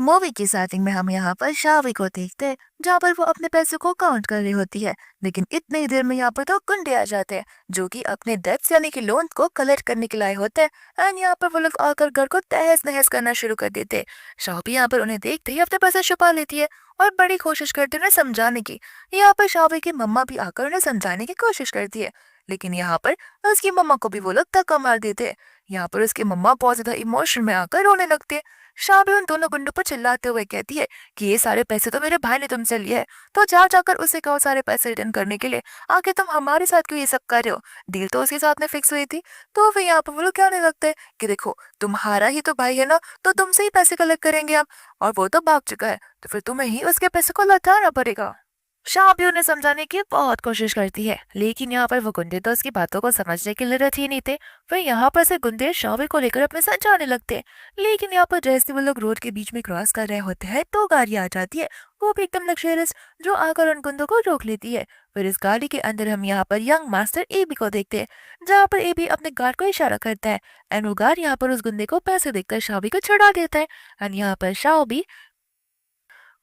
Movie की starting में हम यहाँ पर शावी को देखते हैं जहाँ पर वो अपने पैसों को काउंट कर रही होती है। लेकिन इतनी देर में यहाँ पर तो गुंडे आ जाते हैं जो कि अपने डेब्ट्स यानी कि लोन को कलेक्ट करने के लिए होते हैं। एंड यहाँ पर वो लोग आकर घर को तहस नहस करना शुरू कर देते हैं। शावी यहाँ पर उन्हें देखते ही अपने पैसे छुपा लेती है और बड़ी कोशिश करती है उन्हें समझाने की। यहाँ पर शावी की मम्मा भी आकर उन्हें समझाने की कोशिश करती है, लेकिन यहाँ पर उसकी मम्मा को भी वो लोग धक्का मार देते हैं। यहाँ पर उसकी मम्मा बहुत ज्यादा इमोशन में आकर रोने लगती है। शाबी उन दोनों गुंडों पर चिल्लाते हुए कहती है कि ये सारे पैसे तो मेरे भाई ने तुमसे लिए हैं, तो जाकर उसे कहो सारे पैसे रिटर्न करने के लिए। आगे तुम हमारे साथ क्यों ये सब कर रहे हो? डील तो उसके साथ में फिक्स हुई थी। तो फिर यहाँ पर वो लोग कहने लगते हैं कि देखो, तुम्हारा ही तो भाई है ना, तो तुमसे ही पैसे कलेक्ट करेंगे हम, और वो तो भाग चुका है, तो फिर तुम्हें ही उसके पैसे को लौटाना पड़ेगा। शाह भी उन्हें समझाने की बहुत कोशिश करती है, लेकिन यहाँ पर वो गुंडे तो उसकी बातों को समझने के लिए राजी नहीं थे। फिर यहाँ पर से गुंडे शावे को लेकर अपने साथ जाने लगते हैं। लेकिन यहाँ पर जैसे वो लोग रोड के बीच में क्रॉस कर रहे होते हैं तो गाड़ी आ जाती है, वो भी एकदम लग्जरियस, जो आकर उन गुंडों को रोक लेती है। फिर इस गाड़ी के अंदर हम यहाँ पर यंग मास्टर एबी को देखते हैं, जहाँ पर एबी अपने गार्ड को इशारा करता है एंड वो गार्ड यहाँ पर उस गुंडे को पैसे देकर शावी को छुड़ा देता है। एंड यहाँ पर शाह भी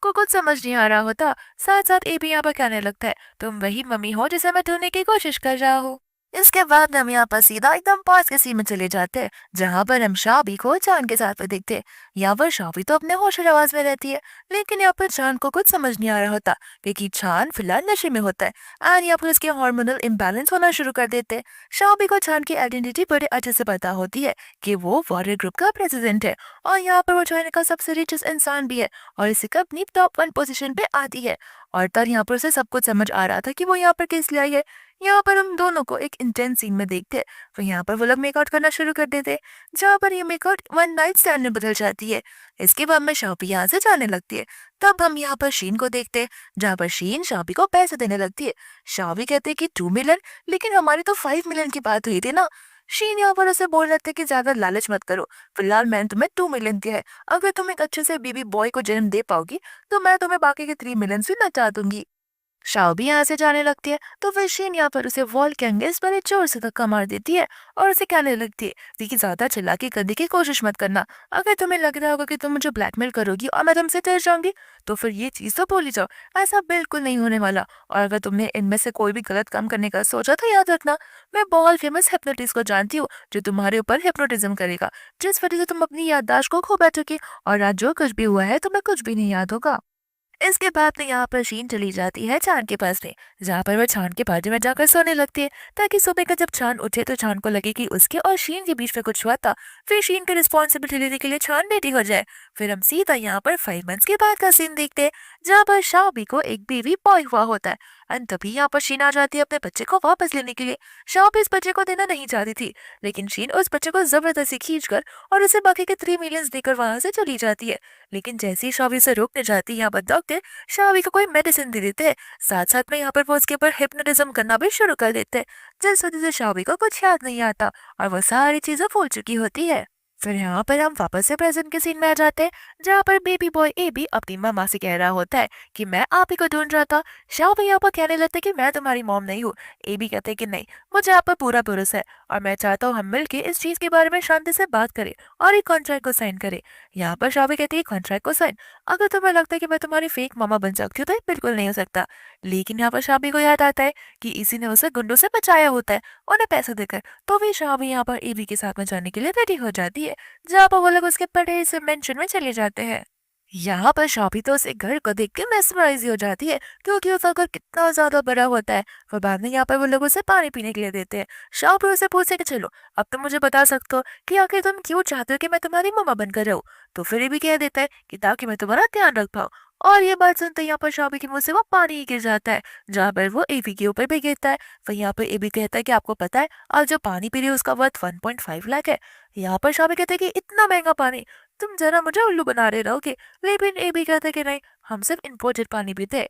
को कुछ समझ नहीं आ रहा होता। साथ साथ ए भी यहाँ पर कहने लगता है, तुम वही मम्मी हो जिसे मैं ढूंढने की कोशिश कर रहा हूँ। इसके बाद हम यहाँ पर सीधा एकदम पास के सीन में चले जाते हैं, जहाँ पर हम शाबी को चांद के साथ में देखते हैं। यहाँ पर शाबी तो अपने होश और आवाज में रहती है, लेकिन यहाँ पर चांद को कुछ समझ नहीं आ रहा होता क्योंकि चांद फिलहाल नशे में होता है। और यहाँ पर उसके हार्मोनल इम्बैलेंस होना शुरू कर देते हैं। शाबी को चांद की आइडेंटिटी बड़े अच्छे से पता होती है कि वो वॉरियर ग्रुप का प्रेसिडेंट है, और यहाँ पर वो चाइना का सबसे रिचेस्ट इंसान भी है, और इसी कंपनी टॉप 1 पोजीशन पे आती है। और तब यहाँ पर उसे सब कुछ समझ आ रहा था कि वो यहाँ पर किस लिए आई है। यहाँ पर हम दोनों को एक इंटेंस सीन में देखते हैं। तो यहाँ पर वो लोग मेकआउट करना शुरू कर देते हैं, जहाँ पर ये मेकआउट वन नाइट स्टैंड में बदल जाती है। इसके बाद में शाबी यहाँ से जाने लगती है। तब हम यहाँ पर शीन को देखते हैं, जहाँ पर शीन शाबी को पैसे देने लगती है। शाबी कहते हैं कि 2 मिलियन, लेकिन हमारी तो 5 मिलियन की बात हुई थी ना। शीन यहाँ पर उसे बोल रहे थे कि ज्यादा लालच मत करो, फिलहाल मैंने तुम्हें 2 मिलियन दिया है, अगर तुम एक अच्छे से बेबी बॉय को जन्म दे पाओगी तो मैं तुम्हें बाकी के 3 मिलियन भी लौटा दूंगी। शाओ भी यहाँ से जाने लगती है, तो फिर शीन यहाँ पर उसे वॉल के अंगेज बड़े जोर से धक्का मार देती है और उसे कहने लगती है कि ज्यादा चिल्लाके करने की कोशिश मत करना। अगर तुम्हें लग रहा होगा कि तुम मुझे ब्लैकमेल करोगी और मैं तुमसे डर जाऊंगी, तो फिर ये चीज तो भूल ही जाओ, ऐसा बिल्कुल नहीं होने वाला। और अगर तुमने इनमें से कोई भी गलत काम करने का सोचा तो याद रखना, मैं बहुत फेमस हिप्नोटिस्ट को जानती हूँ जो तुम्हारे ऊपर हिप्नोटिज्म करेगा, जिस वजह से तुम अपनी याददाश्त को खो बैठोगी और आज जो कुछ भी हुआ है तुम्हें कुछ भी नहीं याद होगा। इसके बाद में यहाँ पर शीन चली जाती है चांद के पास में, जहाँ पर वह चांद के बाजू में जाकर सोने लगती है, ताकि सुबह का जब चांद उठे तो चांद को लगे कि उसके और शीन के बीच में कुछ हुआ था। फिर शीन की रिस्पॉन्सिबिलिटी लेने के लिए चांद बेटी हो जाए। फिर हम सीधा यहाँ पर 5 मंथ्स के बाद का सीन देखते हैं, जहाँ पर शाओबी को एक बेबी बॉय हुआ होता है। और तभी यहाँ पर शीन आ जाती है अपने बच्चे को वापस लेने के लिए। शाओबी इस बच्चे को देना नहीं चाहती थी, लेकिन शीन उस बच्चे को जबरदस्ती खींचकर और उसे बाकी के 3 मिलियन देकर वहां से चली जाती है। लेकिन जैसे ही शाओबी से रोकने जाती है, यहाँ पर डॉक्टर शावी को कोई मेडिसिन दे देते हैं। साथ साथ में यहाँ पर वो उसके ऊपर हिप्नोटिज्म करना भी शुरू कर देते हैं, जिस वजह से शावी को कुछ याद नहीं आता और वो सारी चीजें भूल चुकी होती है। फिर यहाँ पर हम वापस से प्रेजेंट के सीन में आ जाते हैं, जहाँ पर बेबी बॉय ए भी अपनी मामा से कह रहा होता है कि मैं आप ही को ढूंढ रहा था। शाओ यहाँ पर कहने लगता है कि मैं तुम्हारी मॉम नहीं हूँ। ए भी कहते हैं कि नहीं, मुझे आप पर पूरा भरोसा है और मैं चाहता हूँ हम मिलकर इस चीज के बारे में शांति से बात करें और एक कॉन्ट्रैक्ट को साइन करें। यहाँ पर शाओ कहती है कॉन्ट्रैक्ट को साइन, अगर तुम्हें लगता है कि मैं तुम्हारी फेक मामा बन सकती हूँ तो ये बिल्कुल नहीं हो सकता। लेकिन यहाँ पर शाबी को याद आता है कि इसी ने उसे गुंडों से बचाया होता है उन्हें पैसे देकर, तो भी शाबी यहाँ पर एबी के साथ में जाने के लिए रेडी हो जाती है, जहाँ पर वो लोग उसके बड़े से मेंशन में चले जाते हैं। यहाँ पर शाबी तो उस घर को देख के मेस्मराइज हो जाती है, क्योंकि उसका घर कितना ज्यादा बड़ा होता है। फिर बाद में यहाँ पर वो लोग उसे पानी पीने के लिए देते हैं। शाबी उसे पूछे कि चलो अब तुम मुझे बता सकते हो कि आखिर तुम क्यों चाहते हो कि मैं तुम्हारी मम्मा बनकर रहूं। तो फिर ये भी कह देता है कि ताकि मैं तुम्हारा ध्यान रख पाऊँ। और ये बात सुनते यहाँ पर शाबी के मुंह से वो पानी ही गिर जाता है, जहाँ पर वो एबी के ऊपर भी गिरता है। फिर यहाँ पर एबी कहता है कि आपको पता है आज जो पानी पी रही है उसका वर्थ 1.5 लाख है। यहाँ पर शाबी कहते हैं कि इतना महंगा पानी, तुम जरा मुझे उल्लू बना रहे रहोगे। लेकिन एबी कहता है कि नहीं, हम सिर्फ इम्पोर्टेड पानी पीते हैं।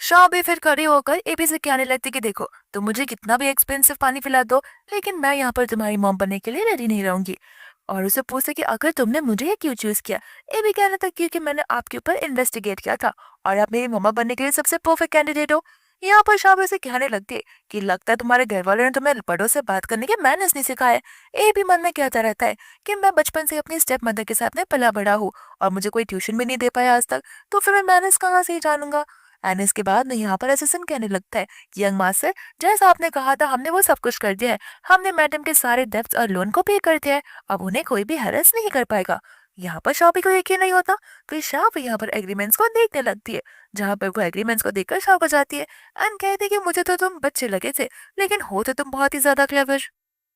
शाबी फिर खड़ी होकर एबी से कहने लगती कि देखो, तुम मुझे कितना भी एक्सपेंसिव पानी पिला दो, लेकिन मैं यहाँ पर तुम्हारी मॉम बनने के लिए रेडी नहीं रहूंगी। और उसे पूछे कि अगर तुमने मुझे क्यों चूज किया। एबी कहना था क्योंकि मैंने आपके ऊपर इन्वेस्टिगेट किया था और आप मेरी मम्मा बनने के लिए सबसे परफेक्ट कैंडिडेट हो। यहाँ पर शाबी से कहने लगती है कि लगता है तुम्हारे घर वालों ने तुम्हें बड़ों से बात करने के मैनर्स नहीं सिखाए। ए भी मन में कहता रहता है कि मैं बचपन से अपनी स्टेप मदर के साथ में पला बड़ा हूँ और मुझे कोई ट्यूशन भी नहीं दे पाया आज तक, तो फिर मैं मैनर्स कहाँ से ही जानूंगा। एंड इसके बाद में यहाँ पर असिस्टेंट कहने लगता है, यंग मास्टर, जैसा आपने कहा था हमने वो सब कुछ कर दिया है। हमने मैडम के सारे डेब्ट्स और लोन को पे कर दिया है। अब उन्हें कोई भी हैरेस नहीं कर पाएगा। यहाँ पर शॉपी को यकीन नहीं होता। फिर शॉप यहाँ पर एग्रीमेंट्स को देखने लगती है, जहाँ पर वो एग्रीमेंट्स को देखकर शॉक हो जाती है एंड कहती है कि मुझे तो तुम बच्चे लगे थे, लेकिन हो तो तुम बहुत ही ज्यादा क्लेवर।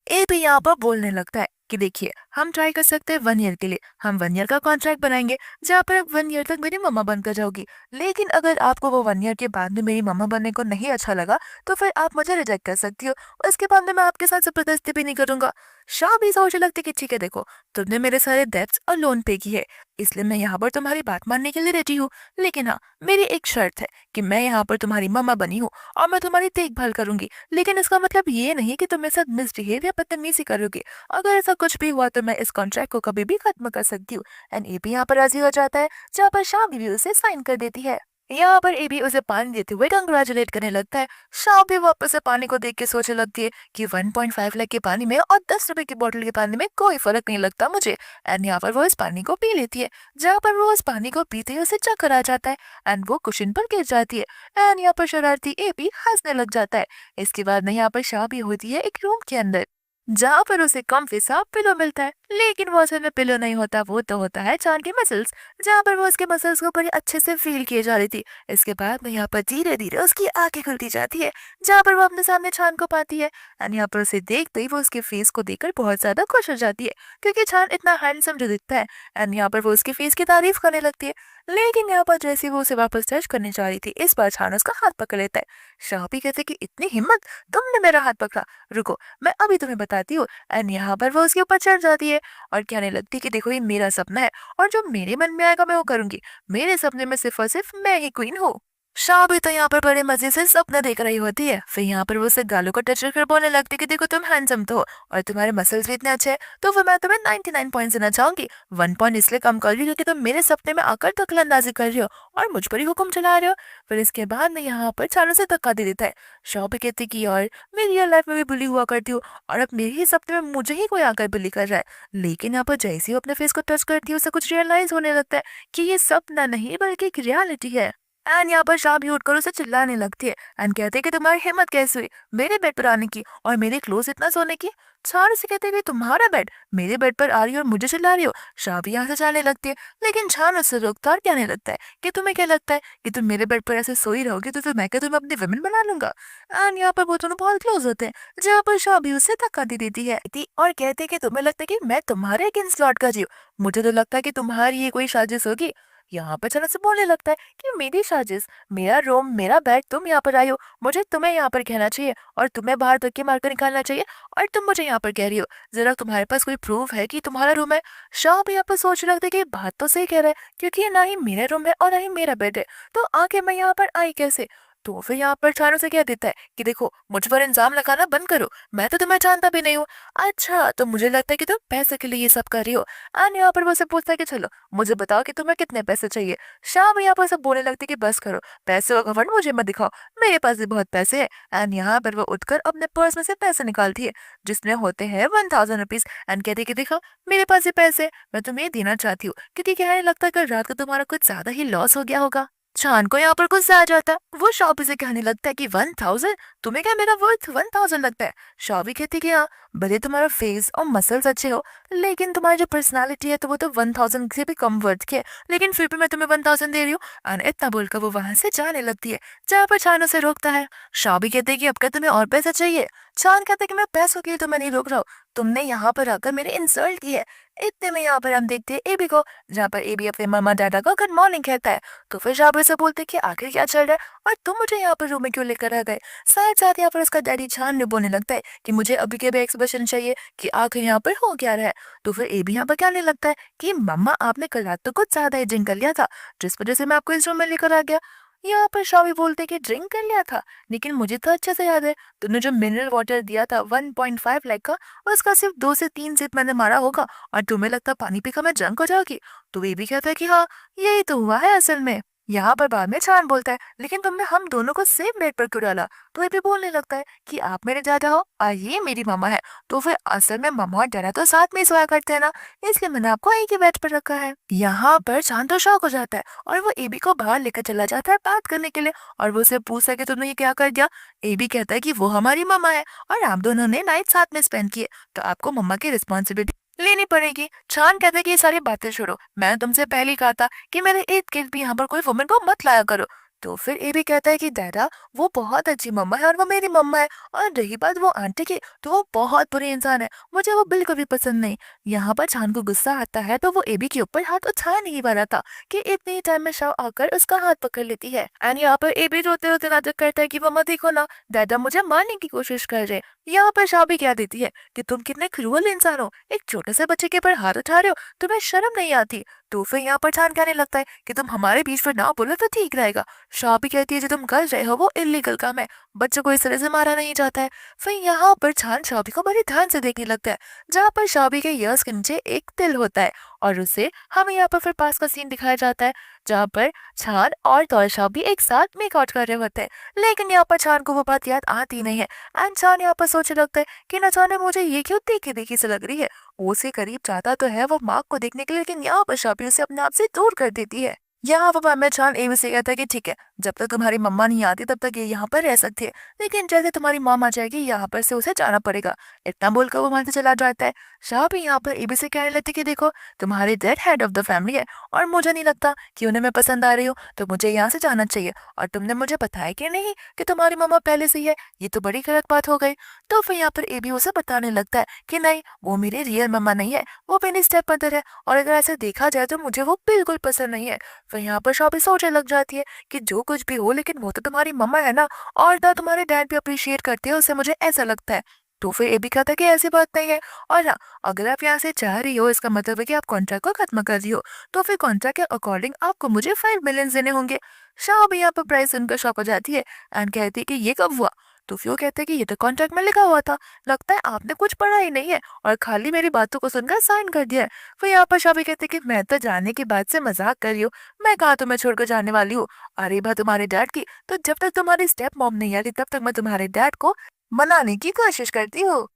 ए भी यहाँ पर बोलने लगता है कि देखिए, हम ट्राई कर सकते हैं 1 ईयर के लिए, हम 1 ईयर का कॉन्ट्रैक्ट बनाएंगे जहाँ पर 1 ईयर तक मेरी मम्मा बनकर जाओगी। लेकिन अगर आपको वो 1 ईयर के बाद में मेरी मम्मा बनने को नहीं अच्छा लगा तो फिर आप मुझे रिजेक्ट कर सकती हो। उसके बाद में मैं आपके साथ जबरदस्ती भी नहीं करूंगा। शाह भी सोचने लगती कि ठीक है, देखो तुमने मेरे सारे डेब्ट्स और लोन पे की है, इसलिए मैं यहाँ पर तुम्हारी बात मानने के लिए रेडी हूँ। लेकिन हाँ, मेरी एक शर्त है कि मैं यहाँ पर तुम्हारी मम्मा बनी हूँ और मैं तुम्हारी देखभाल करूंगी। लेकिन इसका मतलब ये नहीं कि तुम मेरे साथ मिसबिहेव या बदतमीजी करोगे। अगर ऐसा कुछ भी हुआ तो मैं इस कॉन्ट्रैक्ट को कभी भी खत्म कर सकती हूँ। एंड ए भी यहाँ पर राजी हो जाता है, जहाँ पर शाह भी उसे साइन कर देती है। यहाँ पर ए भी उसे पानी देते हुए कंग्रेचुलेट करने लगता है। शाह भी वापस से पानी को देख के सोचने लगती है कि 1.5 लाख के पानी में और 10 रुपए की बोतल के पानी में कोई फर्क नहीं लगता मुझे। एंड यहाँ पर वो इस पानी को पी लेती है, जहाँ पर वो उस पानी को पीते ही उसे चक्कर आ जाता है एंड वो कुशन पर गिर जाती है। एंड यहाँ पर शरारती ए भी हंसने लग जाता है। इसके बाद में यहाँ पर शाह भी होती है एक रूम के अंदर, जहाँ पर उसे कम्फी सा पिलो मिलता है, लेकिन वो असल में पिलो नहीं होता, वो तो होता है चांद के मसल्स, जहाँ पर वो उसके मसल्स को बड़े अच्छे से फील किए जा रही थी। इसके बाद में यहाँ पर धीरे धीरे उसकी आंखें खुलती जाती है, जहाँ पर वो अपने सामने चांद को पाती है। एंड यहाँ पर उसे देखते ही वो उसके फेस को देखकर बहुत ज्यादा खुश हो जाती है, क्योंकि चांद इतना हैंडसम जो दिखता है। एंड यहाँ पर वो उसके फेस की तारीफ करने लगती है। लेकिन यहाँ पर जैसे वो उसे वापस टच करने जा रही थी, इस बार चांद उसका हाथ पकड़ लेता है। शाह भी कहते कि इतनी हिम्मत, तुमने मेरा हाथ पकड़ा, रुको मैं अभी तुम्हें बताती हूँ। एंड यहाँ पर वो उसके ऊपर चढ़ जाती है और कहने लगती है कि देखो, ये मेरा सपना है और जो मेरे मन में आएगा मैं वो करूंगी। मेरे सपने में सिर्फ और सिर्फ मैं ही क्वीन हूँ। शाह भी तो यहाँ पर बड़े मजे से सपना देख रही होती है। फिर यहाँ पर वो उसे गालों को टच कर बोलने लगती है कि देखो, तुम हैंडसम तो हो और तुम्हारे मसल्स भी इतने अच्छे हैं, तो फिर मैं तुम्हें 99 पॉइंट देना चाहूंगी। 1 पॉइंट इसलिए कम कर रही हो क्योंकि तुम मेरे सपने में आकर दखलंदाजी कर रही हो और मुझ पर ही हुक्म चला रहे हो। फिर इसके बाद में यहाँ पर चारों से धक्का दे देता है। शाह भी कहती कि यार, मैं रियल लाइफ में भी बुली हुआ करती हूँ और अब मेरे ही सपने में मुझे ही कोई आकर बुली कर रहा है। लेकिन यहाँ पर जैसे ही अपने फेस को टच करती है, उसे कुछ रियलाइज होने लगता है कि ये सपना नहीं बल्कि एक रियलिटी है। एंड यहाँ पर शाह भी उठकर उसे चिल्लाने लगती है एंड कहते हैं कि तुम्हारी हिम्मत कैसे हुई मेरे बेड पर आने की और मेरे क्लोज इतना सोने की। शाह से कहते हैं कि तुम्हारा बेड, मेरे बेड पर आ रही हो और मुझे चिल्ला रही हो। शाह भी यहाँ से जाने लगती है, लेकिन शान उससे रोकता और कहने लगता है कि तुम्हें क्या लगता है कि तुम मेरे बेड पर ऐसे सोई रहोगे तो फिर मैं क्या तुम्हें अपनी वुमेन बना लूंगा। एंड यहाँ पर वो दोनों बहुत क्लोज होते हैं, जहाँ पर शाह भी उससे धक्का दे देती है और कहते हैं कि तुम्हें लगता है कि मैं तुम्हारे अगेंस्ट लौट कर रही हूँ, मुझे तो लगता है कि तुम्हारी ये कोई साजिश होगी। यहाँ पर अचानक से बोलने लगता है कि मेरी साजिश, मेरा रूम, मेरा बेड, तुम यहाँ पर आई हो, मुझे तुम्हें यहाँ पर कहना चाहिए और तुम्हें बाहर धक्के मारकर निकालना चाहिए और तुम मुझे यहाँ पर कह रही हो। जरा तुम्हारे पास कोई प्रूफ है कि तुम्हारा रूम है। शाह भी यहाँ पर सोचने लगता है कि बात तो सही कह रहा है, क्योंकि ये ना ही मेरा रूम है और ना ही मेरा बेड है, तो आके मैं यहाँ पर आई कैसे। तो फिर यहाँ पर चारों से कह देता है कि देखो, मुझ पर इल्जाम लगाना बंद करो, मैं तो तुम्हें जानता भी नहीं हूँ। अच्छा, तो मुझे लगता है कि तुम पैसे के लिए ये सब कर रही हो। एंड यहाँ पर वो से पूछता है कि चलो मुझे बताओ कि तुम्हें कितने पैसे चाहिए। शाम यहाँ पर सब बोलने लगती है कि बस करो, पैसे का घमंड मुझे मत दिखाओ, मेरे पास भी बहुत पैसे हैं। एंड यहाँ पर वो उठकर अपने पर्स में से पैसे निकालती है, जिसमें होते हैं 1000 रुपीज एंड कहती है कि देखो, मेरे पास ये पैसे मैं तुम्हें देना चाहती हूँ, क्योंकि क्या है, लगता है कल रात को तुम्हारा कुछ ज्यादा ही लॉस हो गया होगा। चांद को यहाँ पर गुस्सा आ जाता है, वो शॉपी से कहने लगता है कि 1000, तुम्हें क्या मेरा वर्थ 1000 लगता है। शॉपी कहती है कि हाँ, भले तुम्हारा फेस और मसल्स अच्छे हो, लेकिन तुम्हारी जो पर्सनालिटी है तो वो तो 1000 से भी कम वर्थ की है, लेकिन फिर भी मैं तुम्हें 1000 दे रही हूँ। और इतना बोलकर वो वहां से जाने लगती है, जहाँ पर चांद उसे रोकता है। शॉपी कहते हैं कि अब क्या तुम्हें और पैसा चाहिए। चांद कहते हैं कि मैं पैसों के लिए तुम्हें नहीं रोक रहा हूँ, तुमने यहाँ पर आकर मेरे इंसल्ट की है। इतने में यहाँ पर हम देखते हैं एबी को, जहाँ पर एबी अपने मामा डाडा को गुड मॉर्निंग कहता है। तो फिर शाबे से बोलते कि आखिर क्या चल रहा है और तुम मुझे यहाँ पर रूम में क्यों लेकर आ गए। साथ साथ यहाँ पर उसका डैडी छान ने बोलने लगता है कि मुझे अभी के भी एक्सप्रेशन चाहिए कि आखिर यहाँ पर हो क्या रहा है। तो फिर एबी यहाँ पर कहने लगता है कि मम्मा, आपने कल रात तो कुछ ज्यादा ही ड्रिंक कर लिया था, जिस वजह से मैं आपको इस रूम में लेकर आ गया। यहाँ पर शावी बोलते कि ड्रिंक कर लिया था, लेकिन मुझे तो अच्छे से याद है तुमने जो मिनरल वाटर दिया था 1.5 लाख का, उसका सिर्फ 2 से 3 सिप मैंने मारा होगा और तुम्हें लगता पानी पीकर मैं ड्रंक हो जाऊंगी। तो ये भी कहता है कि हाँ, यही तो हुआ है असल में। यहाँ पर बाद में चांद बोलता है, लेकिन तुमने हम दोनों को सेम बेड पर क्यों डाला? तो ये भी बोलने लगता है कि आप मेरे दादा हो और ये मेरी मम्मा है। तो फिर असल में मम्मा और दादा तो साथ में ही सोया करते हैं ना, इसलिए मैंने आपको एक ही बेड पर रखा है। यहाँ पर चांद तो शॉक हो जाता है और वो एबी को बाहर लेकर चला जाता है बात करने के लिए, और वो उसे पूछता है कि तुमने ये क्या कर दिया। एबी कहता है कि वो हमारी मम्मा है और आप दोनों ने नाइट साथ में स्पेंड किए, तो आपको मम्मा की रिस्पॉन्सिबिलिटी लेनी पड़ेगी। चांद कहता है कि ये सारी बातें छोड़ो, मैंने तुमसे पहले ही कहा था कि मेरे इर्द-गिर्द भी यहाँ पर कोई वुमन को मत लाया करो। तो फिर ये भी कहता है कि दादा, वो बहुत अच्छी मम्मा है और वो मेरी मम्मा है, और रही बात वो आंटी की, तो वो बहुत बुरी इंसान है, मुझे वो बिल्कुल भी पसंद नहीं। यहाँ पर चांद को गुस्सा आता है, तो वो एबी के ऊपर हाथ उठा नहीं पा रहा था कि इतने ही टाइम में शाव आकर उसका हाथ पकड़ लेती है। एंड यहाँ पर एबी रोते-रोते नाटक करता है कि मम्मा देखो ना, दादा मुझे मारने की कोशिश कर रहे हैं। यहाँ पर शाव भी कह देती है कि तुम कितने क्रूअल इंसान हो, एक छोटे से बच्चे के ऊपर हाथ उठा रहे हो, तुम्हें शर्म नहीं आती। तो फिर यहाँ पर चांद कहने लगता है कि तुम हमारे बीच में ना बोलो तो ठीक रहेगा। शाह भी कहती है जो तुम कर रहे हो वो इलीगल काम है, बच्चों को इस तरह से मारा नहीं जाता है। फिर यहाँ पर चांद शाबी को बड़े ध्यान से देखने लगता है, जहाँ पर शाबी के ईयर्स के नीचे एक तिल होता है, और उसे हमें यहाँ पर फिर पास का सीन दिखाया जाता है, जहाँ पर चांद और तौशा भी एक साथ मेकआउट कर रहे होते हैं। लेकिन यहाँ पर चांद को वो बात याद आती नहीं है, एंड चांद यहाँ पर सोचने लगता है कि न जाने मुझे ये क्यों देखी देखी से लग रही है। वो उसे करीब जाता तो है वो मार्क को देखने के लिए, लेकिन यहाँ पर शाबी उसे अपने आप से दूर कर देती है। यहाँ पर मैं चांद एमी से कहता है कि ठीक है, जब तक तुम्हारी मम्मा नहीं आती तब तक ये यहाँ पर रह सकती है, लेकिन जैसे तुम्हारी मॉम आ जाएगी यहाँ पर से उसे जाना पड़ेगा। इतना बोलकर वो वहां से चला जाता है। शाह भी यहाँ पर एबी से कहने लगती है कि देखो, तुम्हारे dad head of the family है और मुझे नहीं लगता कि उन्हें मैं पसंद आ रही हूँ, तो मुझे यहाँ से जाना चाहिए। और तुमने मुझे बताया कि नहीं कि तुम्हारी मम्मा पहले से ही है, ये तो बड़ी गलत बात हो गई। तो फिर यहाँ पर एबी उसे बताने लगता है कि नहीं, वो मेरी रियल मम्मा नहीं है, वो मेरी स्टेप मदर है, और अगर ऐसे देखा जाए तो मुझे वो बिल्कुल पसंद नहीं है। फिर यहाँ पर शॉपी सोचने लग जाती है कि जो कुछ भी हो, लेकिन वो तो तुम्हारी मम्मा है ना, और ना तुम्हारे डैड भी अप्रिशिएट करते हैं उसे, मुझे ऐसा लगता है। तो फिर ये भी कहता है कि ऐसी बात नहीं है, और हाँ, अगर आप यहाँ से चाह रही हो, इसका मतलब है कि आप कॉन्ट्रैक्ट को खत्म कर रही हो, तो फिर कॉन्ट्रैक्ट के अकॉर्डिंग आपको मुझे 5 मिलियन देने होंगे। शाह भी यहाँ पर प्राइस सुनकर शॉक हो जाती है एंड कहती है कि ये कब हुआ। तो फिर वो कहते हैं कि ये तो कॉन्ट्रैक्ट में लिखा हुआ था, लगता है आपने कुछ पढ़ा ही नहीं है और खाली मेरी बातों को सुनकर साइन कर दिया है। फिर यहाँ पर शाह भी कहते हैं कि मैं तो जाने के बाद से मजाक कर रही हूँ, मैं कहा तुम्हें छोड़कर जाने वाली हूँ। अरे बात तुम्हारे डैड की, तो जब तक तुम्हारी स्टेप मॉम नहीं आती तब तक मैं तुम्हारे डैड को मनाने की कोशिश करती हूँ।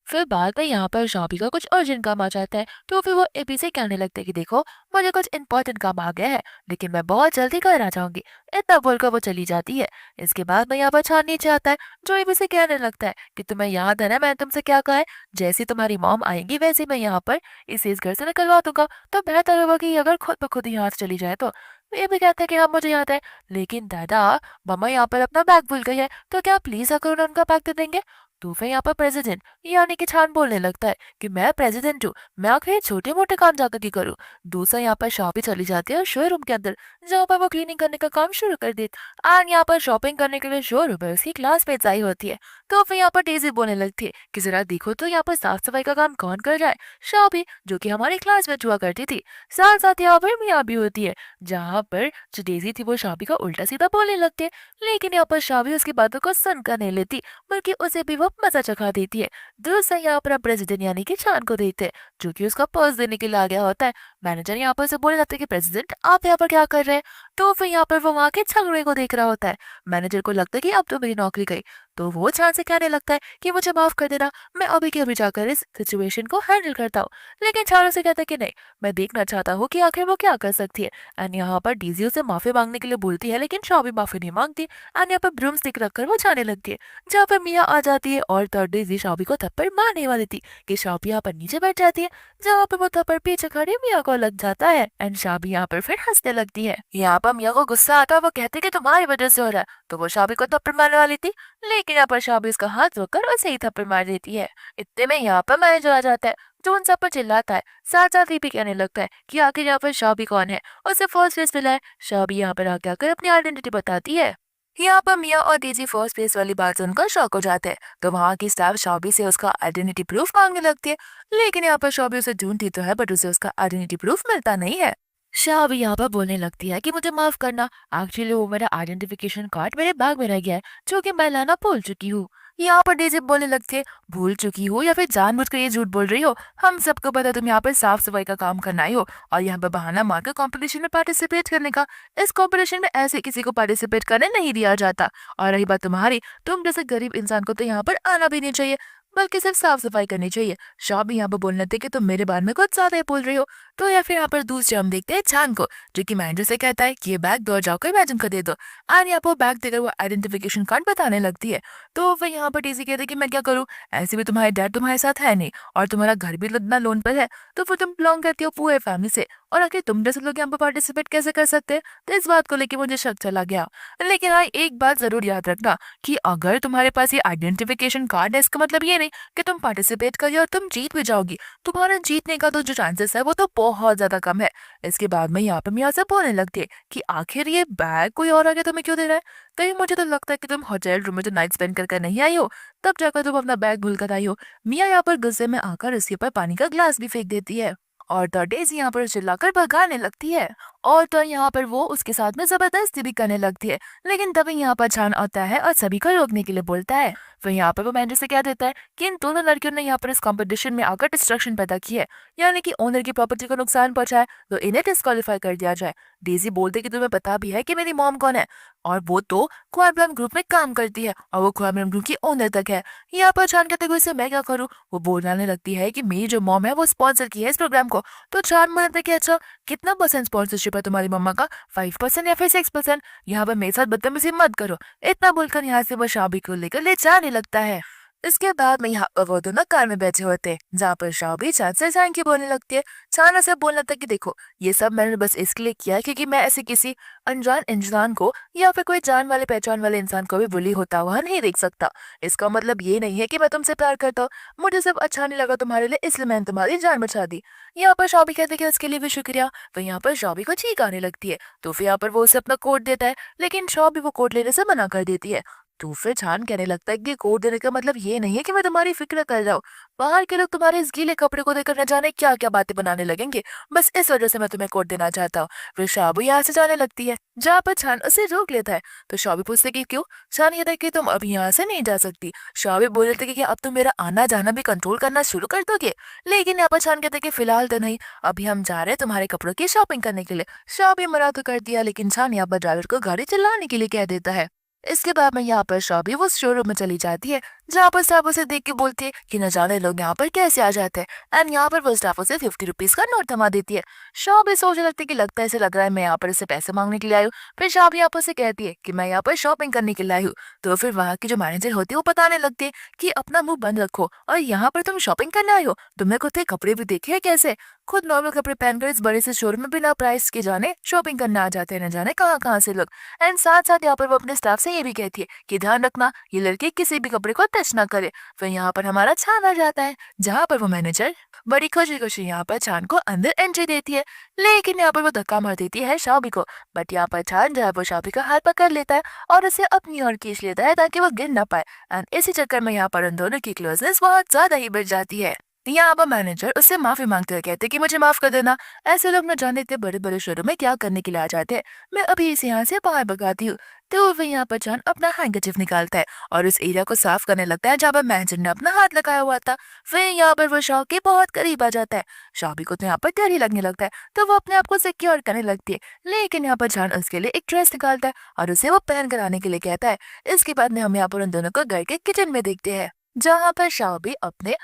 फिर बाद में यहाँ पर शॉपी का कुछ अर्जेंट काम आ जाता है, तो फिर वो एबी से कहने लगता है कि देखो, मुझे कुछ इंपॉर्टेंट काम आ गया है, लेकिन मैं बहुत जल्दी घर आ जाऊंगी। इतना बोलकर वो चली जाती है। इसके बाद में यहाँ पर छान नीचे आता है, जो एबी से कहने लगता है कि तुम्हें याद है ना मैंने तुमसे क्या कहा है, जैसी तुम्हारी मॉम आएंगी वैसे मैं यहाँ पर इस घर से निकलवा दूंगा, तो बेहतर होगा कि अगर खुद ब खुद यहाँ से चली जाए तो। ये भी कहते हैं कि हाँ मुझे याद है, लेकिन दादा, मम्मा यहाँ पर अपना बैग भूल गई है, तो क्या प्लीज आकर उन्हें उनका बैग दे देंगे। तो फिर यहाँ पर प्रेसिडेंट यानी कि छान बोलने लगता है कि मैं प्रेसिडेंट हूँ, मैं आखिर छोटे मोटे काम जाकर की करूँ। दूसरा यहाँ पर शॉपिंग चली जाती है शोरूम के अंदर, जहाँ पर वो क्लीनिंग करने का काम शुरू कर देती, एंड यहाँ पर शॉपिंग करने के लिए शोरूम में उसकी क्लासमेट्स आई होती है। तो फिर यहाँ पर डेजी बोलने लगती है कि जरा देखो तो यहाँ पर साफ सफाई का काम कौन कर रहा है। शॉपी, जो कि हमारी क्लासमेट हुआ करती थी। साथ साथ यहाँ पर मियाँ भी होती है, जहाँ पर जो डेजी थी वो शॉपी का उल्टा सीधा बोलने लगती है, लेकिन यहाँ पर शॉपी उसकी बातों को सुनकर नहीं लेती, बल्कि उसे भी वो मजा चखा देती है। दूसरा यहाँ पर प्रेसिडेंट यानी कि चांद को देखते हैं, जो कि उसका पर्स देने के लिए आ गया होता है। मैनेजर यहाँ पर से बोले जाते हैं कि प्रेसिडेंट आप यहाँ पर क्या कर रहे हैं। तो फिर यहाँ पर वो वहाँ के झगड़े को देख रहा होता है। मैनेजर को लगता है कि अब तो मेरी नौकरी गई, तो वो चांद से कहने लगता है कि मुझे माफ कर देना, मैं अभी के अभी जाकर इस सिचुएशन को हैंडल करता हूँ। लेकिन चांद से कहता है कि नहीं, मैं देखना चाहता हूँ कि आखिर वो क्या कर सकती है। एंड यहाँ पर डीजी उसे माफी मांगने के लिए बोलती है, लेकिन शॉबी माफी नहीं मांगती, एंड यहाँ पर ब्रूम स्टिक रखकर वो जाने लगती है, जहाँ पर मिया आ जाती है और थर्ड डेजी शॉबी को थप्पड़ मारने वाली थी कि शॉबी यहाँ पर नीचे बैठ जाती है, जहाँ पर वो थप्पड़ पीछे खड़े मिया को लग जाता है, एंड शॉबी यहाँ पर फिर हंसने लगती है। यहाँ पर मिया को गुस्सा आता है, वो कहते कि तुम्हारी वजह से हो रहा है, तो वो शॉबी को थप्पड़ मारने वाली थी, लेकिन यहाँ पर शॉबी उसका हाथ रोककर उसे ही थप्पड़ मार देती है। इतने में यहाँ पर मैनेजर आ जाता है, जो उन सब पर चिल्लाता है, साथ साथ ये भी कहने लगता है कि आखिर यहाँ पर शॉबी कौन है, उसे फर्स्ट फेस मिला है। शॉबी यहाँ पर आके आकर अपनी आइडेंटिटी बताती है। यहाँ पर मिया और डीजी फर्स्ट प्लेस वाली बात सुनकर शॉक हो जाते हैं, तो वहाँ की स्टाफ शॉबी से उसका आइडेंटिटी प्रूफ मांगने लगती है, लेकिन यहाँ पर शॉबी उसे ढूंढती तो है, बट उसे उसका आइडेंटिटी प्रूफ मिलता नहीं है। शॉबी यहाँ पर बोलने लगती है कि मुझे माफ करना, एक्चुअली वो मेरा आइडेंटिफिकेशन कार्ड मेरे बैग में रह गया है, जो कि मैं लाना भूल चुकी हूँ। यहाँ पर डेज़ी बोलने लगती है, भूल चुकी हो या फिर जानबूझकर ये झूठ बोल रही हो? हम सबको पता है तुम यहाँ पर साफ-सफाई का काम करने आई हो और यहाँ पे बहाना मारकर कॉम्पिटिशन में पार्टिसिपेट करने का। इस कॉम्पिटिशन में ऐसे किसी को पार्टिसिपेट करने नहीं दिया जाता। और रही बात तुम्हारी, तुम जैसे गरीब इंसान को तो यहाँ पर आना भी नहीं चाहिए, बल्कि सिर्फ साफ-सफाई करनी चाहिए। शॉप भी यहाँ पर बोलने लगी कि तुम मेरे बारे में कुछ ज़्यादा ही बोल रही हो। तो या फिर यहाँ पर दूसरे हम देखते हैं चांद को, जो कि मैनेजर से कहता है कि ये बैग दो और जाकर इमेजिन कर दे दो। और यहाँ पर बैग देकर वो आइडेंटिफिकेशन कार्ड बताने लगती है। तो फिर यहाँ पर टीसी कहते हैं कि मैं क्या करूँ? ऐसे भी तुम्हारे डैड तुम्हारे साथ है नहीं और तुम्हारा घर भी इतना लोन पर है, तो फिर तुम बिलॉन्ग करती हो पुअर फैमिली से और आखिर तुम जैसे लोग यहाँ पर पार्टिसिपेट कैसे कर सकते हैं? तो इस बात को लेके मुझे शक चला गया। लेकिन हाँ, एक बात ज़रूर याद रखना कि अगर तुम्हारे पास ये आइडेंटिफिकेशन कार्ड है, इसका मतलब ये नहीं कि तुम पार्टिसिपेट करिए और तुम जीत भी जाओगी। तुम्हारा जीतने का तो जो चांसेस है वो तो बहुत ज़्यादा कम है। इसके बाद में यहाँ पे मियाँ से बोलने लगती है कि आखिर ये बैग कोई और आके तुम्हें क्यों दे रहा है? कहीं मुझे तो लगता है कि तुम होटल रूम में जो नाइट स्पेंड कर नहीं आई हो, तब जाकर तुम अपना बैग भूल कर आई हो। मिया यहाँ पर गुस्से में आकर उसके ऊपर पानी का ग्लास भी फेंक देती है और द डेज़ी यहाँ पर चिल्लाकर भगाने लगती है और तो यहाँ पर वो उसके साथ में जबरदस्ती भी करने लगती है। लेकिन तभी यहाँ पर चान आता है और सभी को रोकने के लिए बोलता है। फिर यहाँ पर वो मैनेजर से कह देता है कि इन दोनों लड़कियों ने यहाँ पर इस कंपटीशन में आकर डिस्ट्रक्शन पैदा की है, यानी कि ओनर की प्रॉपर्टी को नुकसान पहुंचाए, तो इन्हें डिस्क्वालीफाई कर दिया जाए। डेज़ी बोलते कि तुम्हें पता भी है कि मेरी मॉम कौन है और वो तो ख्वाबलम ग्रुप में काम करती है और वो ख्वाबलम ग्रुप की ओनर तक है। यहाँ पर चान कहते हुए इससे मैं क्या करूँ? वो बोलने लगती है कि मेरी जो मॉम है वो स्पॉन्सर की है इस प्रोग्राम को। तो चान बोलते कि अच्छा, कितना परसेंट स्पॉन्सरशिप है तुम्हारी मम्मा का? 5% या फिर 6%? यहाँ पर मेरे साथ बदतमीजी मत करो। इतना बोलकर यहाँ से वो शाबी को लेकर ले जाने लगता है। इसके बाद में यहाँ पर वो दोनों कार में बैठे होते हैं, जहाँ पर शाबी चांद से जान की बोलने लगती है। चांद ऐसे बोलने लगता है कि देखो, ये सब मैंने बस इसके लिए किया है क्योंकि मैं ऐसे किसी अनजान इंसान को या फिर कोई जान वाले पहचान वाले इंसान को भी बुली होता हुआ नहीं देख सकता। इसका मतलब ये नहीं है कि मैं तुमसे प्यार करता हूँ। मुझे सब अच्छा नहीं लगा तुम्हारे लिए, इसलिए मैंने तुम्हारी जान बचा दी। यहाँ पर शाबी कहते हैं कि उसके लिए भी शुक्रिया। तो यहाँ पर शाबी को चीख आने लगती है, तो फिर यहाँ पर वो उसे अपना कोट देता है, लेकिन शाबी वो कोट लेने से मना कर देती है। तो फिर छान कहने लगता है कि कोट देने का मतलब ये नहीं है कि मैं तुम्हारी फिक्र कर रहा हूँ। बाहर के लोग तुम्हारे इस गीले कपड़े को देखकर न जाने क्या क्या बातें बनाने लगेंगे, बस इस वजह से मैं तुम्हें कोट देना चाहता हूँ। फिर शाबू यहाँ से जाने लगती है, जहाँ पर छान उसे रोक लेता है। तो शाबी पूछते कि क्यों? छान कहता है कि तुम अभी यहाँ से नहीं जा सकती। शाबी बोल रहे थे कि अब तुम मेरा आना जाना भी कंट्रोल करना शुरू कर दोगे। लेकिन यहाँ पर छान कहते कि फिलहाल तो नहीं, अभी हम जा रहे हैं तुम्हारे कपड़ों की शॉपिंग करने के लिए। शाबी मना तो कर दिया, लेकिन छान यहाँ पर ड्राइवर को गाड़ी चलाने के लिए कह देता है। इसके बाद में यहाँ पर शॉबी वो शोरूम में चली जाती है, जहाँ पर स्टाफ उसे देख के बोलती है कि न जाने लोग यहाँ पर कैसे आ जाते हैं। एंड यहाँ पर वो स्टाफ उसे 50 रुपीज का नोट थमा देती है। शॉबी सोचने लगती है कि लगता है ऐसे लग रहा है मैं यहाँ पर इससे पैसे मांगने के लिए आई हूँ। फिर शॉबी यहाँ पर से कहती है कि मैं यहाँ पर शॉपिंग करने के लिए आई हूँ। तो फिर वहाँ की जो मैनेजर होती है वो बताने लगती है कि अपना मुंह बंद रखो और यहाँ पर तुम शॉपिंग करने आई हो, तुमने खुद के कपड़े भी देखे हैं कैसे? खुद नॉर्मल कपड़े पहनकर इस बड़े से शोरूम में बिना प्राइस के जाने शॉपिंग करने आ जाते हैं, न जाने कहाँ कहाँ से लोग। एंड साथ साथ यहाँ पर वो अपने स्टाफ से ये भी कहती है कि ध्यान रखना ये लड़के किसी भी कपड़े को टच ना करे। फिर यहाँ पर हमारा छान आ जाता है, जहाँ पर वो मैनेजर बड़ी खुशी खुशी यहाँ पर छान को अंदर एंट्री देती है, लेकिन यहाँ पर वो धक्का मार देती है शाबी को। बट यहाँ पर छान जो है वो शाबी का हाथ पकड़ लेता है और उसे अपनी ओर खींच लेता है ताकि वो गिर ना पाए। एंड इसी चक्कर में यहाँ पर उन दोनों की क्लोजनेस बहुत ज्यादा ही बढ़ जाती है। यहाँ पर मैनेजर उससे माफी मांगते हुए कहते कि मुझे माफ कर देना, ऐसे लोग न जाने इतने बड़े बड़े शोरूम में क्या करने के लिए आ जाते हैं, मैं अभी इसे यहाँ से बाहर भगाती हूँ। तो वह यहाँ पर चांद अपना हैंकरचीफ निकालता है और उस एरिया को साफ करने लगता है जहाँ पर मैनेजर ने अपना हाथ लगाया हुआ था। फिर यहाँ पर वो शॉप के बहुत करीब आ जाता है। शाबी को तो यहाँ पर डर ही लगने लगता है, तो वो अपने आप को सिक्योर करने लगती है। लेकिन यहाँ पर चांद उसके लिए एक ड्रेस निकालता है और उसे वो पहन कर आने के लिए कहता है। इसके बाद में हम यहाँ पर उन दोनों को घर के किचन में देखते हैं, जहाँ पर शाबी अपने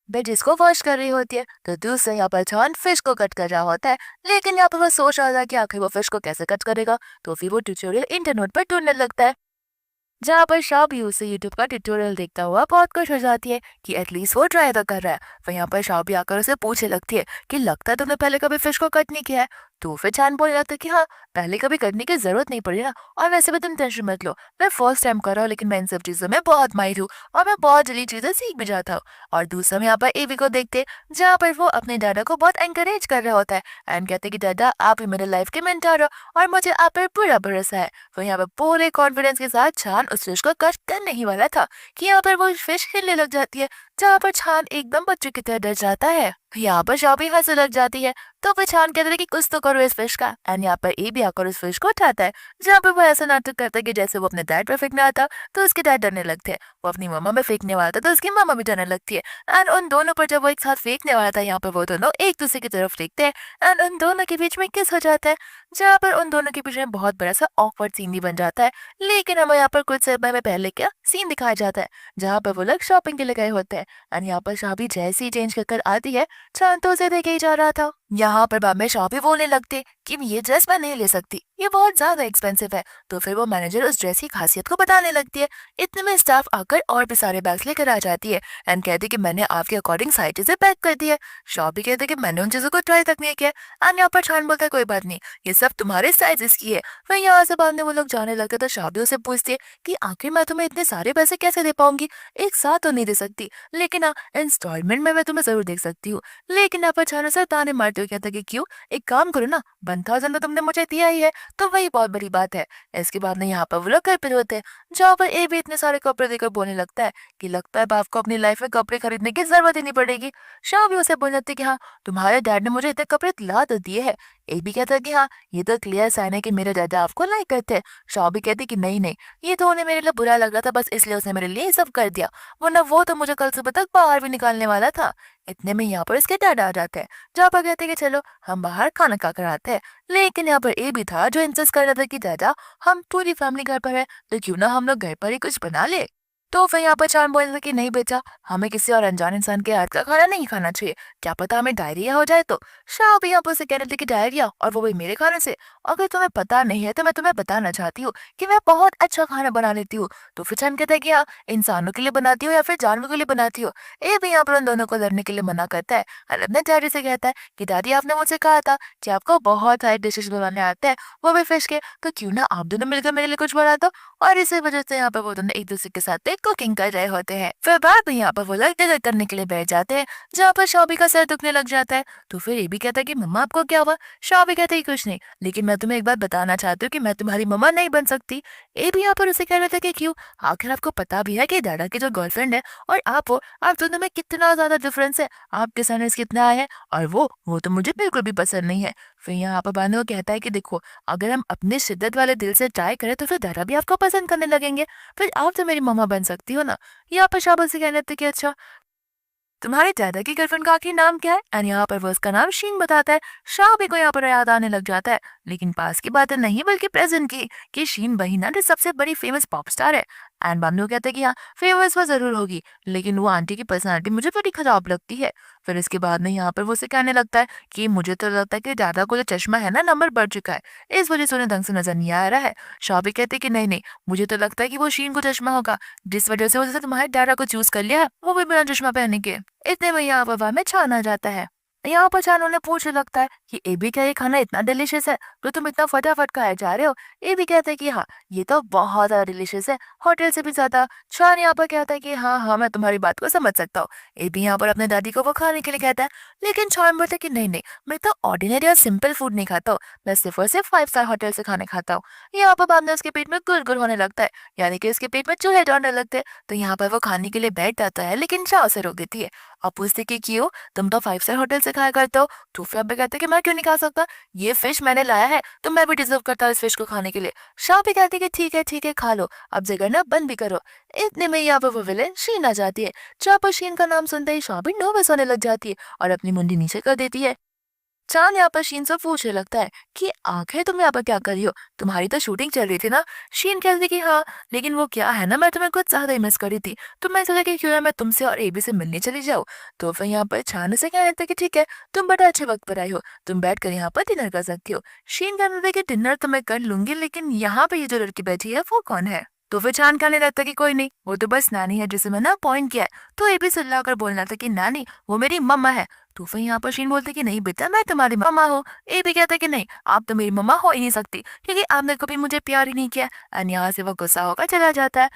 वेजिस को वॉश कर रही होती है, तो दूसरे यहाँ पर छान फिश को कट कर रहा होता है। लेकिन यहाँ पर वो सोच रहा था कि आखिर वो फिश को कैसे कट करेगा, तो फिर वो ट्यूटोरियल इंटरनेट पर ढूंढने लगता है, जहाँ पर शाबी उसे यूट्यूब का ट्यूटोरियल देखता हुआ बहुत खुश हो जाती है कि एटलीस्ट वो ट्राई तो कर रहा है। फिर यहाँ पर शाबी आकर उसे पूछने लगती है कि लगता है तुमने पहले कभी फिश को कट नहीं किया है। तो फिर चांद बोल जाता है कि हाँ, पहले कभी करने की जरूरत नहीं पड़ी ना, और वैसे भी तुम टेंशन मत लो, मैं फर्स्ट टाइम कर रहा हूँ, लेकिन मैं इन सब चीजों में बहुत माहिर हूँ और मैं बहुत जल्दी चीजें सीख भी जाता हूँ। और दूसरा में यहाँ पर एवी को देखते, जहाँ पर वो अपने दादा को बहुत एंकरेज कर रहा होता है एंड कहते कि दादा आप ही मेरे लाइफ के मेंटर हो और मुझे आप पर पूरा भरोसा है। तो यहाँ पर पूरे कॉन्फिडेंस के साथ छान उस फिश को कट करने ही वाला था कि यहाँ पर वो फिश हिलने लग जाती है, जहाँ पर छान एकदम बच्चे की तरह डर जाता है। यहाँ पर शॉपी हंसने लग जाती है। तो पहचान कहते हैं कि कुछ तो करो इस फिश का। एंड यहाँ पर ए भी आकर उस फिश को उठाता है, जहाँ पे वो ऐसा नाटक करता है कि जैसे वो अपने डैड पे फेंकने आता तो उसके डैड डरने लगते हैं, वो अपनी मम्मा पे फेंकने वाला था तो उसकी मम्मा भी डरने लगती है। एंड उन दोनों पर जब वो एक साथ फेंकने वाला था, यहाँ पर वो दोनों एक दूसरे की तरफ फेंकते हैं एंड उन दोनों के बीच में किस हो जाता है, जहाँ पर उन दोनों के बीच में बहुत बड़ा सा ऑकवर्ड सीन भी बन जाता है। लेकिन हमें यहाँ पर कुछ समय में पहले क्या सीन दिखाया जाता है, जहाँ पर वो लोग शॉपिंग के लिए गए होते हैं। एंड यहाँ पर शाबी जैसी चेंज कर आती है, शांत तो उसे देखे ही जा रहा था। यहाँ पर बाद में शॉपी बोलने लगते कि ये ड्रेस मैं नहीं ले सकती, ये बहुत ज्यादा एक्सपेंसिव है। तो फिर वो मैनेजर उस ड्रेस की खासियत को बताने लगती है। इतने में स्टाफ आकर और भी सारे बैग्स लेकर आ जाती है एंड कहती कि मैंने आपके अकॉर्डिंग सारी चीजें पैक कर दी है। शॉपी कहते कि मैंने उन चीजों को ट्राई तक नहीं किया। एंड यहाँ पर छान बोलता है कोई बात नहीं, ये सब तुम्हारे साइजेस की है। फिर यहाँ से बाद में वो लोग जाने लगते तो शॉपी उसे पूछती है कि आखिर मैं तुम्हें इतने सारे पैसे कैसे दे पाऊंगी, एक साथ तो नहीं दे सकती, लेकिन हाँ इंस्टॉलमेंट में मैं तुम्हें जरूर देख सकती हूँ। लेकिन आप अचानक से ताने मारते हुए कहता कि क्यों, एक काम करो ना, 1,000 तो तुमने मुझे दिया ही है, तो वही बहुत बड़ी बात है। इसके बाद में यहाँ पर वो लोग घर पे होते हैं, जहाँ पर ए भी इतने सारे कपड़े देकर बोलने लगता है कि लगता है बाप को अपनी लाइफ में कपड़े खरीदने की जरूरत ही नहीं पड़ेगी। शाह भी उसे बोलने लगती है कि हाँ तुम्हारे डैड ने मुझे इतने कपड़े ला तो दिए है। ए भी कहता है कि हाँ ये तो क्लियर साइन है कि मेरे दादा आपको लाइक करते हैं। शाह भी कहती कि नहीं नहीं, ये तो उन्हें मेरे लिए बुरा लग रहा था, बस इसलिए उसने मेरे लिए ये सब कर दिया, वरना वो तो मुझे कल सुबह तक बाहर भी निकालने वाला था। इतने में यहाँ पर इसके डैड आ जाते हैं, जहाँ पर कहते हैं कि चलो हम बाहर खाना खा कर आते हैं। लेकिन यहाँ पर ए भी था जो इंसिस्ट कर रहा था कि दादा हम पूरी फैमिली घर पर है, तो क्यों ना हम लोग घर पर ही कुछ बना ले। तो फिर यहाँ पर चांद बोलता था कि नहीं बेटा, हमें किसी और अनजान इंसान के हाथ का खाना नहीं खाना चाहिए, क्या पता हमें डायरिया हो जाए तो। शाह भी यहाँ पर उसे कह रहे थे कि डायरिया, और वो भी मेरे खाने से। अगर तुम्हें पता नहीं है तो मैं तुम्हें बताना चाहती हूँ कि मैं बहुत अच्छा खाना बना लेती हूँ। तो फिर चांद कहता है कि हाँ इंसानों के लिए बनाती हो या फिर जानवरों के लिए बनाती हो। ए भी यहाँ पर उन दोनों को लड़ने के लिए मना करता है और अपने डैडी से कहता है कि दादी आपने मुझसे कहा था कि आपको बहुत सारे डिशेज बनाने आते हैं, वो भी फिश के, तो क्यों ना आप दोनों मिलकर मेरे लिए कुछ बना दो। और इसी वजह से यहाँ पर वो दोनों एक दूसरे के साथ कुकिंग कर रहे होते हैं। फिर बाद में यहाँ पर वो लोग डिनर करने के लिए बैठ जाते हैं, जहाँ पर शॉबी का सर दुखने लग जाता है। तो फिर ये भी कहता है कि मम्मा आपको क्या हुआ। शॉबी कहते हैं कुछ नहीं, लेकिन मैं तुम्हें एक बात बताना चाहती हूँ कि मैं तुम्हारी मम्मा नहीं बन सकती। ये भी यहाँ पर उसे कह रहे थे कि क्यों, आखिर आपको पता भी है कि दादा की जो गर्लफ्रेंड है और आप हो, आप दोनों में कितना ज्यादा डिफरेंस है, आपके साइज कितना है और वो तो मुझे बिल्कुल भी पसंद नहीं है। फिर यहाँ पर बानो कहता है कि देखो अगर हम अपने शिद्दत वाले दिल से ट्राई करें तो फिर दादा भी आपको पसंद करने लगेंगे, फिर आप तो मेरी मम्मा बन सकती हो ना। यहाँ पर शाबाश से कहने थे कि अच्छा तुम्हारे दादा की गर्लफ्रेंड का आखिर नाम क्या है। एंड यहाँ पर वो उसका नाम शीन बताता है। शाहबी को यहाँ पर याद आने लग जाता है, लेकिन पास की बात है नहीं बल्कि प्रेजेंट की, कि शीन वही ना जो सबसे बड़ी फेमस पॉप स्टार है। एंड बानू कहते हैं कि हाँ फेमस वो जरूर होगी, लेकिन वो आंटी की पर्सनालिटी मुझे बड़ी खराब लगती है। फिर इसके बाद में यहाँ पर वो उसे कहने लगता है कि मुझे तो लगता है कि दादा को जो चश्मा है ना नंबर बढ़ चुका है, इस वजह से उन्हें ढंग से नजर नहीं आ रहा है। शाहबी कहते हैं कि नहीं नहीं, मुझे तो लगता है कि वो शीन को चश्मा होगा, जिस वजह से उसने तुम्हारे दादा को चूज कर लिया है, वो भी बिना चश्मा पहने के। इतने में यहाँ हवा में छान आ जाता है। यहाँ पर छान उन्हें पूछने लगता है कि ए भी क्या ये खाना इतना डिलीशियस है जो तुम इतना फटाफट खाए जा रहे हो। ए भी कहते हैं कि हाँ ये तो बहुत ज्यादा डिलीशियस है, होटल से भी ज्यादा। छान यहाँ पर कहता है कि हाँ हाँ मैं तुम्हारी बात को समझ सकता हूँ। ए भी यहाँ पर अपने दादी को वो खाने के लिए कहता है, लेकिन छान बोलता है कि नहीं नहीं, मैं तो ऑर्डिनरी और सिंपल फूड नहीं खाता हूँ, मैं सिर्फ और सिर्फ 5 स्टार होटल से खाने खाता हूँ। यहाँ पर बाद में उसके पेट में गुड़ होने लगता है, यानी कि उसके पेट में चूहे दौड़ने लगते हैं। तो यहाँ पर वो खाने के लिए बैठ जाता है, लेकिन चाव से रोक देती है। अब पूछते कि क्यों, तुम तो 5 स्टार होटल से खाया करते हो। तो फिर अब्बे कहते कि मैं क्यों नहीं खा सकता, ये फिश मैंने लाया है तो मैं भी डिजर्व करता हूँ इस फिश को खाने के लिए। शाह भी कहती कि ठीक है खा लो, अब जगह ना बंद भी करो। इतने में यहाँ पर वो विलेन शीन आ जाती है, जहाँ पर शीन का नाम सुनते ही शाह भी नर्वस होने लग जाती है और अपनी मुंडी नीचे कर देती है। चांद यहाँ पर शीन से पूछने लगता है कि आखिर तुम यहाँ पर क्या कर रही हो, तुम्हारी तो शूटिंग चल रही थी ना। शीन कहती कि हाँ लेकिन वो क्या है ना, मैं तुम्हें कुछ ज्यादा ही मिस कर रही थी, तो मैं सोचा कि क्यों ना मैं तुमसे और एबी से मिलने चली जाऊँ। तो फिर यहाँ पर चांद से कहने लगता है कि ठीक है तुम बड़ा अच्छे वक्त पर आई हो, तुम बैठ कर यहाँ पर डिनर कर सकती हो। शीन कहने लगता है कि डिनर तो मैं कर लूंगी, लेकिन यहाँ पे ये जो लड़की बैठी है वो कौन है। तो फिर चांद कहने लगता कि कोई नहीं, वो तो बस नानी है जिसे मैंने अपॉइंट किया है। तो एबी चिल्ला कर बोलना था कि नानी वो मेरी मम्मा है। तो फिर यहाँ पर शीन बोलते कि नहीं बेटा मैं तुम्हारी मम्मा हूँ। ए भी कहता कि नहीं आप तो मेरी मम्मा हो ही नहीं सकती, क्योंकि आपने कभी मुझे प्यार ही नहीं किया। और यहाँ से वो गुस्सा होकर चला जाता है।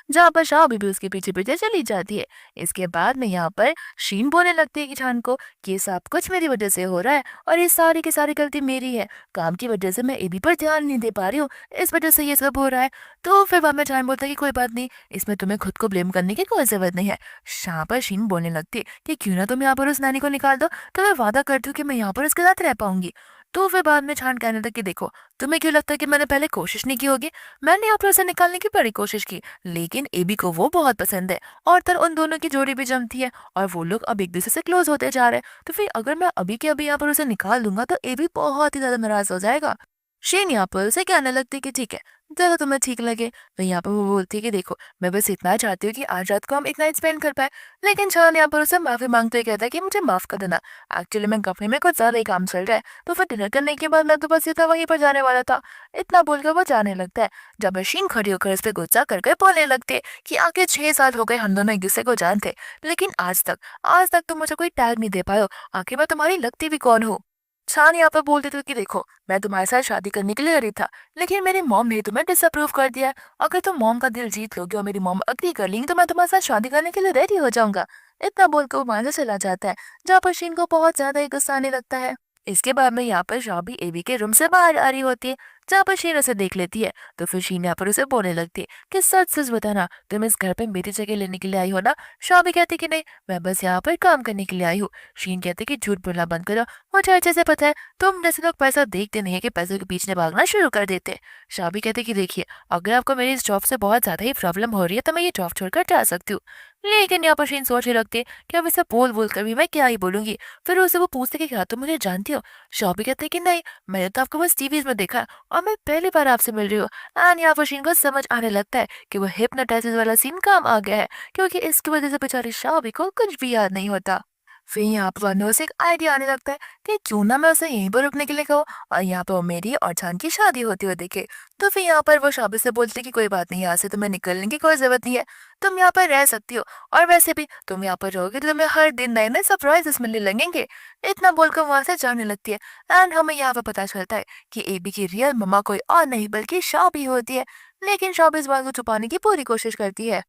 जहाँ पर शाओबी भी उसके पीछे पीछे चली जाती है। इसके बाद में यहाँ पर शीन बोलने लगती है कि चान को कि ये सब कुछ मेरी वजह से हो रहा है और ये सारी की सारी गलती मेरी है। काम की वजह से मैं एबी पर ध्यान नहीं दे पा रही हूँ, इस वजह से ये सब हो रहा है। तो फिर बाद में चान बोलता है कि कोई बात नहीं, इसमें तुम्हें खुद को ब्लेम करने की कोई जरूरत नहीं है। शाह पर शीन बोलने लगती है कि क्यों ना तुम यहाँ पर उस नानी को निकाल दो, तो मैं वादा करती हूँ कि मैं यहाँ पर उसके साथ रह पाऊंगी। तो फिर बाद में छान कहने लगी देखो, तुम्हें क्यों लगता है कि मैंने पहले कोशिश नहीं की होगी? मैंने यहाँ पर उसे निकालने की बड़ी कोशिश की, लेकिन एबी को वो बहुत पसंद है और तर उन दोनों की जोड़ी भी जमती है और वो लोग अब एक दूसरे से क्लोज होते जा रहे हैं। तो फिर अगर मैं अभी के अभी यहाँ पर उसे निकाल दूंगा तो एबी बहुत ही ज्यादा नाराज हो जाएगा। शेन यहाँ पर उसे कहने लगती है कि ठीक है, जरा तुम्हें ठीक लगे। तो यहाँ पर वो बोलती है कि देखो, मैं बस इतना चाहती हूँ कि आज रात को हम एक नाइट स्पेंड कर पाए। लेकिन छान यहाँ पर उसे माफी मांगते हुए कहता है कि मुझे माफ कर देना, एक्चुअली मैं कफे में कुछ ज्यादा ही काम चल रहा है, तो फिर डिनर करने के बाद मैं तो बस सीधा वहीं पर जाने वाला था। इतना बोलकर वो जाने लगता है। जब शीन खड़ी होकर इस पे गुस्सा करके बोलने लगते हैं कि आखिर 6 साल हो गए हम दोनों एक दूसरे को जानते, लेकिन आज तक तुम मुझे कोई टैग नहीं दे पाए हो। आखिर मैं तुम्हारी लगती भी कौन हूँ? छान यहाँ पर बोल देते थे कि देखो, मैं तुम्हारे साथ शादी करने के लिए रेडी था, लेकिन मेरी मॉम ने तुम्हें डिसअप्रूव कर दिया। अगर तुम मॉम का दिल जीत लोगे और मेरी मॉम अग्री कर लेंगी तो मैं तुम्हारे साथ शादी करने के लिए रेडी हो जाऊंगा। इतना बोलकर वो वहां से चला जाता है, जहाँ पर शीन को बहुत ज्यादा ही गुस्सा आने लगता है। इसके बाद में यहाँ पर शॉबी एबी के रूम से बाहर आ रही होती है, जहाँ पर शीन उसे देख लेती है। तो फिर शीन यहाँ पर उसे बोलने लगती है कि सच सच बताना, तुम इस घर पे मेरी जगह लेने के लिए आई हो ना? शॉबी कहती कि नहीं, मैं बस यहाँ पर काम करने के लिए आई हूँ। शीन कहते कि झूठ बोलना बंद करो, मुझे अच्छे से पता है तुम जैसे लोग पैसा देखते नहीं है कि पैसों के पीछे भागना शुरू कर देते। शाबी कहते कि देखिए, अगर आपको मेरी इस जॉब से बहुत ज्यादा ही प्रॉब्लम हो रही है तो मैं ये जॉब छोड़कर जा सकती हूँ। लेकिन यहाँ पर शीन सोच ही रखती है कि अब इसे बोल बोल कर भी मैं क्या ही बोलूंगी। फिर उसे वो पूछते कि क्या तुम मुझे जानती हो? शॉबी कहते कि नहीं, मैंने तो आपको बस टीवीज में देखा है और मैं पहली बार आपसे मिल रही हूँ। एंड यहाँ पर शीन को समझ आने लगता है कि वो हिप्नोटाइसिस वाला सीन काम आ गया है, क्योंकि इसकी वजह से बेचारी शॉबी को कुछ भी याद नहीं होता। फिर यहाँ पर वरना उसे एक आइडिया आने लगता है कि क्यों ना मैं उसे यहीं पर रुकने के लिए कहूँ और यहाँ पर वो मेरी और चांद की शादी होती हुई देखे। तो फिर यहाँ पर वो शाबी से बोलते कि कोई बात नहीं, यहाँ से तुम्हें निकलने की कोई जरूरत नहीं है, तुम यहाँ पर रह सकती हो और वैसे भी तुम यहाँ पर रहोगे तो तुम्हें हर दिन नए नए सरप्राइजेस मिलने लगेंगे। इतना बोलकर वहां से जाने लगती है। एंड हमें यहाँ पर पता चलता है कि एबी की रियल मम्मा कोई और नहीं बल्कि शाबी होती है, लेकिन शाबी इस बात को छुपाने की पूरी कोशिश करती है।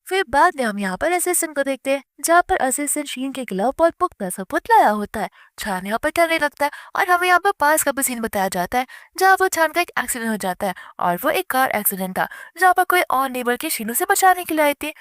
फिर बाद में हम यहाँ पर असिस्टेंट को देखते हैं, जहाँ पर असिस्टेंट शीन के खिलाफ और पुख्ता सबूत लाया होता है। छान यहाँ पर डरने लगता है और हमें यहाँ पर पास का भी सीन बताया जाता है, जहाँ पर छान का एक एक्सीडेंट हो जाता है और वो एक कार एक्सीडेंट था, जहाँ पर कोई और नेबर के शीनू से बचाने के लिए आई थी।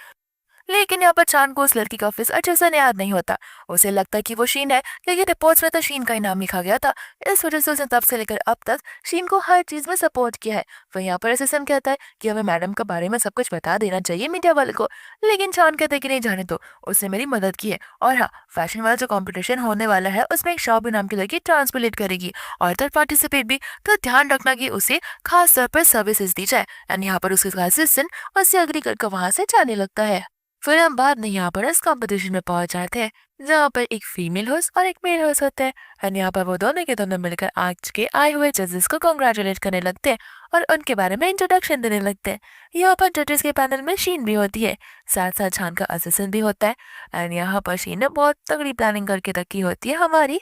लेकिन यहाँ पर चांद को उस लड़की का फेस अच्छे से याद नहीं होता। उसे लगता है कि वो शीन है, क्योंकि रिपोर्ट्स में तो शीन का ही नाम लिखा गया था। इस वजह से उसने तब से लेकर अब तक शीन को हर चीज में सपोर्ट किया है। वह यहाँ पर एसएसएम कहता है कि हमें मैडम के बारे में सब कुछ बता देना चाहिए मीडिया वाले को, लेकिन चांद कहते हैं कि नहीं जाने दो, उसने मेरी मदद की है। और हाँ, फैशन वाला जो कॉम्पिटिशन होने वाला है उसमें एक शॉबी नाम की लड़की ट्रांसलेट करेगी और अदर पार्टिसिपेट भी, तो ध्यान रखना कि उसे खास तौर पर सर्विसेज दी जाए। एंड यहाँ पर उसके असिस्टेंट उससे अग्री करके वहां से जाने लगता है। फिर हम बाद में यहाँ पर इस कंपटीशन में पहुंच जाते हैं, जहाँ पर एक फीमेल होस्ट और एक मेल होस्ट होते हैं। और यहाँ पर वो दोनों के दोनों मिलकर आज के आए हुए जजेस को कॉन्ग्रेचुलेट करने लगते हैं और उनके बारे में इंट्रोडक्शन देने लगते हैं। यहाँ पर जजेस के पैनल में शीन भी होती है, साथ साथ छान का असिस्टेंट भी होता है। एंड यहाँ पर शीन ने बहुत तगड़ी प्लानिंग करके रखी होती है हमारी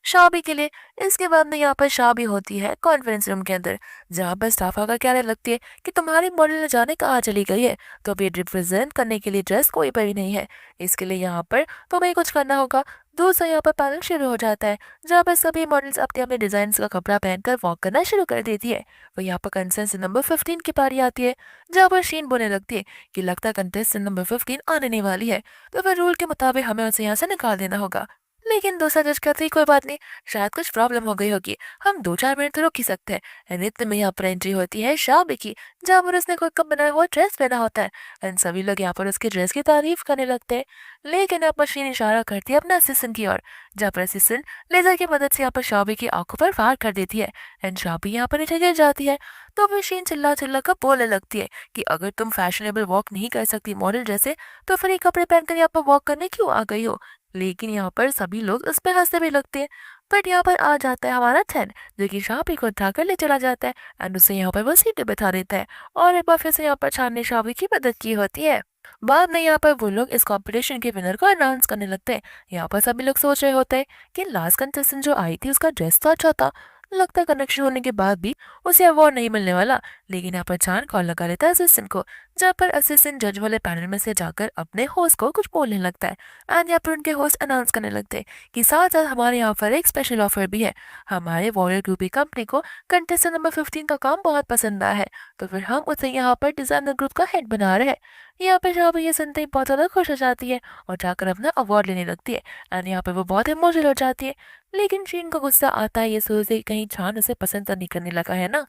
शादी के लिए। इसके बाद में यहाँ पर शादी होती है कॉन्फ्रेंस रूम के अंदर, जहाँ पर स्टाफ आकर कहने लगती है कि तुम्हारी मॉडल जाने कहाँ चली गई है, तो अभी रिप्रेजेंट करने के लिए ड्रेस कोई पर भी नहीं है, इसके लिए यहाँ पर तुम्हें कुछ करना होगा। दूसरा यहाँ पर पैनल शुरू हो जाता है, जहाँ पर सभी मॉडल्स अपने अपने डिजाइन का कपड़ा पहनकर वॉक करना शुरू कर देती है। वो यहाँ पर कंटेस्टेंट नंबर 15 की पारी आती है, जहाँ पर शीन बोलने लगती है कि लगता है कंटेस्टेंट नंबर 15 आने वाली है, तो फिर रूल के मुताबिक हमें उसे यहाँ से निकाल देना होगा। लेकिन दूसरा जज कहते ही कोई बात नहीं, शायद कुछ प्रॉब्लम हो गई होगी, हम 2-4 मिनट तो रुक ही सकते हैं। एंड इतने में यहाँ पर एंट्री होती है शाबी की, जहाँ पर उसने कोई कम बनाया हुआ ड्रेस पहना होता है। एंड सभी लोग यहाँ पर उसके ड्रेस की तारीफ करने लगते हैं, लेकिन अब मशीन इशारा करती है अपने असिस्टेंट की ओर, जहाँ पर असिस्टेंट लेजर की मदद से यहाँ पर शाबी की आंखों पर वार कर देती है। एंड शाबी यहाँ पर नीचे गिर जाती है। तो मशीन चिल्ला चिल्ला कर बोलने लगती है कि अगर तुम फैशनेबल वॉक नहीं कर सकती मॉडल जैसे, तो फिर ये कपड़े पहनकर यहाँ पर वॉक करने क्यों आ गई हो? लेकिन यहाँ पर सभी लोग उस पे हंसने भी लगते हैं। बट यहाँ पर आ जाता है हमारा थैन, जो कि शाबी को उठाकर ले चला जाता है एंड उसे यहाँ पर वो सीट पे बैठा देता है। और एक बार फिर से यहाँ पर छान ने शाबी की मदद की होती है। बाद में यहाँ पर वो लोग इस कंपटीशन के विनर को अनाउंस करने लगते हैं। यहाँ पर सभी लोग सोच रहे होते हैं कि लास्ट कंटेस्टेंट जो आई थी उसका ड्रेस तो अच्छा था, लगता है कनेक्शन होने के बाद भी उसे अवार्ड नहीं मिलने वाला। लेकिन यहाँ पर चान कॉल लगा लेता है असिस्टेंट को, जहाँ पर असिस्टेंट जज वाले पैनल में से जाकर अपने होस्ट को कुछ बोलने लगता है। एंड यहाँ पर उनके होस्ट अनाउंस करने लगते हैं कि साथ साथ हमारे यहाँ पर एक स्पेशल ऑफर भी है। हमारे वॉरियर ग्रुप की कंपनी को कंटेस्टेंट नंबर 15 का काम बहुत पसंद आया है, तो फिर हम उसे यहाँ पर डिजाइनर ग्रुप का हेड बना रहे हैं। यहाँ पे शाबी ये सुनते ही बहुत ज्यादा खुश हो जाती है और जाकर अपना अवार्ड लेने लगती है। एंड यहाँ पे वो बहुत इमोशनल हो जाती है। लेकिन शीन को गुस्सा आता है ये सोचते कहीं चान उसे पसंद तो नहीं करने लगा है ना।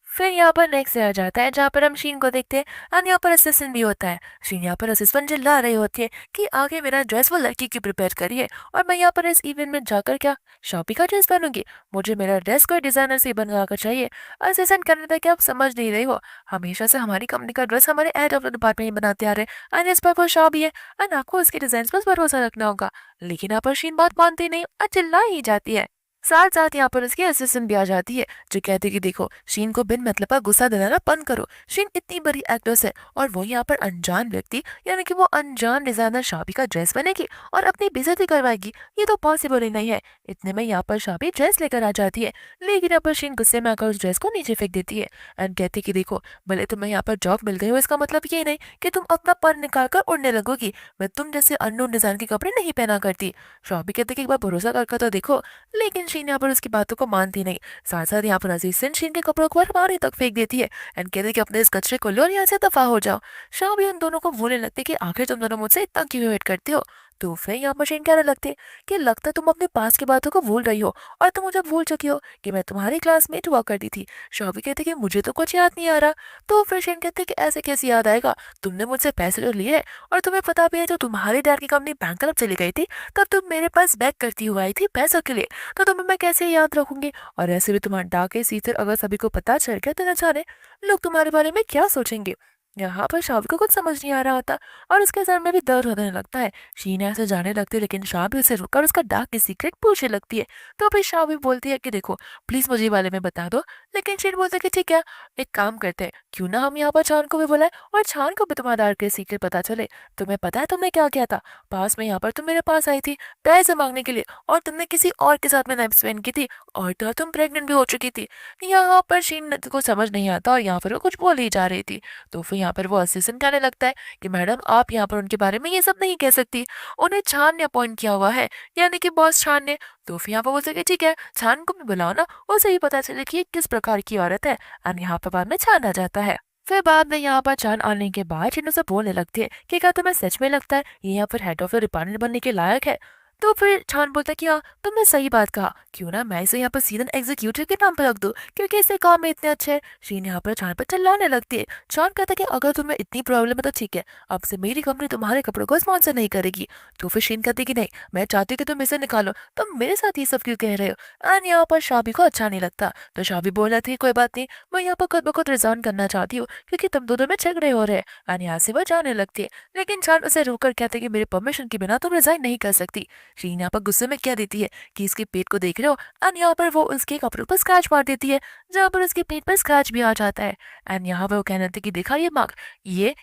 फिर यहाँ पर नेक्स्ट आ जाता है जहाँ पर हम शीन को देखते हैं। एंड यहाँ पर असिस्टेंट भी होता है। शीन यहाँ पर असिस्टेंट चिल्ला रही होती है कि आगे मेरा ड्रेस वो लड़की की प्रिपेयर करिए और मैं यहाँ पर इस इवेंट में जाकर क्या शॉपी का ड्रेस पहनूंगी। मुझे मेरा ड्रेस कोई डिजाइनर से बनवा कर चाहिए। असिस्टेंट कहने लगा कि आप समझ नहीं रही हो, हमेशा से हमारी कंपनी का ड्रेस हमारे एड ऑफ द डिपार्टमेंट ही बनाते आ रहे हैं एंड इस पर वो शॉपी है एंड आपको उसके डिजाइन पर भरोसा रखना होगा। लेकिन यहाँ पर शीन बात मानती नहीं और चिल्ला ही जाती है। साथ साथ यहाँ पर उसकी असिस्टेंट भी आ जाती है जो कहती है कि देखो शीन को बिन मतलब का गुस्सा दिलाना बंद करो। शीन इतनी बड़ी एक्ट्रेस है और वो यहाँ पर अनजान व्यक्ति यानी कि वो अनजान डिजाइनर शाबी का ड्रेस बनेगी और अपनी बेइज्जती करवाएगी, ये तो पॉसिबल ही नहीं है। इतने में यहाँ पर शाबी ड्रेस लेकर आ जाती है। लेकिन यहाँ पर शीन गुस्से में आकर उस ड्रेस को नीचे फेंक देती है एंड कहती है कि देखो भले तुम्हें यहाँ पर जॉब मिल गई हो इसका मतलब ये नहीं कि तुम अपना पर निकाल कर उड़ने लगोगी। मैं तुम जैसे अननोन डिजाइन के कपड़े नहीं पहना करती। शाबी कहती है कि एक बार भरोसा करके तो देखो। लेकिन शीन यहाँ पर उसकी बातों को मानती नहीं। साथ साथ यहाँ पर अजीज शीन के कपड़ों को अलमारी तक फेंक देती है एंड कहती है कि अपने इस कचरे को लो और यहाँ से दफा हो जाओ। शाह भी उन दोनों को बोलने लगती है कि आखिर तुम दोनों मुझसे इतना क्यों वेट करते हो। तो फिर यहाँ पर शीन कहने लगती है कि लगता है तुम अपने पास की बातों को भूल रही हो और तुम मुझे भूल चुकी हो कि मैं तुम्हारी क्लासमेट हुआ करती थी। शाह भी कहती है कि मुझे तो कुछ याद नहीं आ रहा। तो फिर शीन कहते हैं कि ऐसे कैसे याद आएगा, तुमने मुझसे पैसे तो लिए हैं और तुम्हें पता भी है जो तुम्हारे डैड की कंपनी बैंकरप्ट चली गई थी तब तुम मेरे पास बैक करती हुई आई थी पैसों के लिए, तो तुम्हें मैं कैसे याद रखूंगी। और ऐसे भी तुम्हारा डाके सीधे अगर सभी को पता चल गया तो न जाने लोग तुम्हारे बारे में क्या सोचेंगे। यहाँ पर शाबी को कुछ समझ नहीं आ रहा होता और उसके सर में भी दर्द होने लगता है। शीना ऐसे जाने लगती है लेकिन शाबी उसे रुककर उसका डाक की सीक्रेट पूछने लगती है। तो फिर शाबी बोलती है कि देखो प्लीज मुझे बारे में बता दो। लेकिन शीन बोलते है कि ठीक है एक काम करते हैं, क्यों ना हम यहाँ पर चांद को भी बुलाए और चांद को भी तुम्हारा डाक की सीक्रेट पता चले। तुम्हें पता है तुमने क्या किया था, पास में यहाँ पर तुम मेरे पास आई थी पैसे मांगने के लिए और तुमने किसी और के साथ में नाइफ स्पेंड की थी और तो तुम प्रेग्नेंट भी हो चुकी थी। यहाँ पर शीन को समझ नहीं आता और यहाँ पर वो कुछ बोल ही जा रही थी। तो फिर यहाँ पर वो असिस्टेंट कहने लगता है कि मैडम आप यहाँ पर उनके बारे में ये सब नहीं कह सकती, उन्हें छान ने अपॉइंट किया हुआ है यानी कि बॉस छान ने। तो फिर यहाँ पर बोलते कि ठीक है छान को भी बुलाओ ना, उसे भी पता चले कि ये किस प्रकार की औरत है। और यहाँ पर बाद में छान आ जाता है। फिर बाद में यहाँ पर चांद आने के बाद चिन्नू से बोलने लगती है कि क्या तुम्हें सच में लगता है ये यहाँ पर हेड ऑफ द डिपार्टमेंट बनने के लायक है। तो फिर छान बोलता है कि हाँ तुमने सही बात कहा, क्यों ना मैं इसे यहाँ पर सीजन एग्जीक्यूटिव के नाम पर रख दूं क्योंकि इससे काम में इतने अच्छे हैं। शीन यहाँ पर छान पर चिल्लाने लगती है। छान कहता है कि अगर तुम्हें इतनी प्रॉब्लम है तो ठीक है, अब से मेरी कंपनी तुम्हारे कपड़ों को स्पॉन्सर नहीं करेगी। तो फिर शीन कहती है कि नहीं मैं चाहती हूँ कि तुम इसे निकालो, तुम मेरे साथ ये सब क्यों कह रहे हो। एंड यहाँ पर शाबी को अच्छा नहीं लगता तो शाबी बोल रही थी कोई बात नहीं मैं यहाँ पर खुद ब खुद रिजाइन करना चाहती हूँ क्योंकि तुम दोनों में झगड़े हो रहे हैं। एंड यहाँ से वो जाने लगती है। लेकिन छान उसे रोककर कहते कि मेरे परमिशन के बिना तुम रिजाइन नहीं कर सकती। शीन यहाँ पर गुस्से में कह देती है कि इसके पेट को देख रहे हो। एंड यहाँ पर वो उसके कपड़ों पर स्क्रैच मार देती है जहाँ पर उसके पेट पर स्क्रैच भी आ जाता है। एंड यहाँ पर वो कहने लगती कि देखा ये मार्क, ये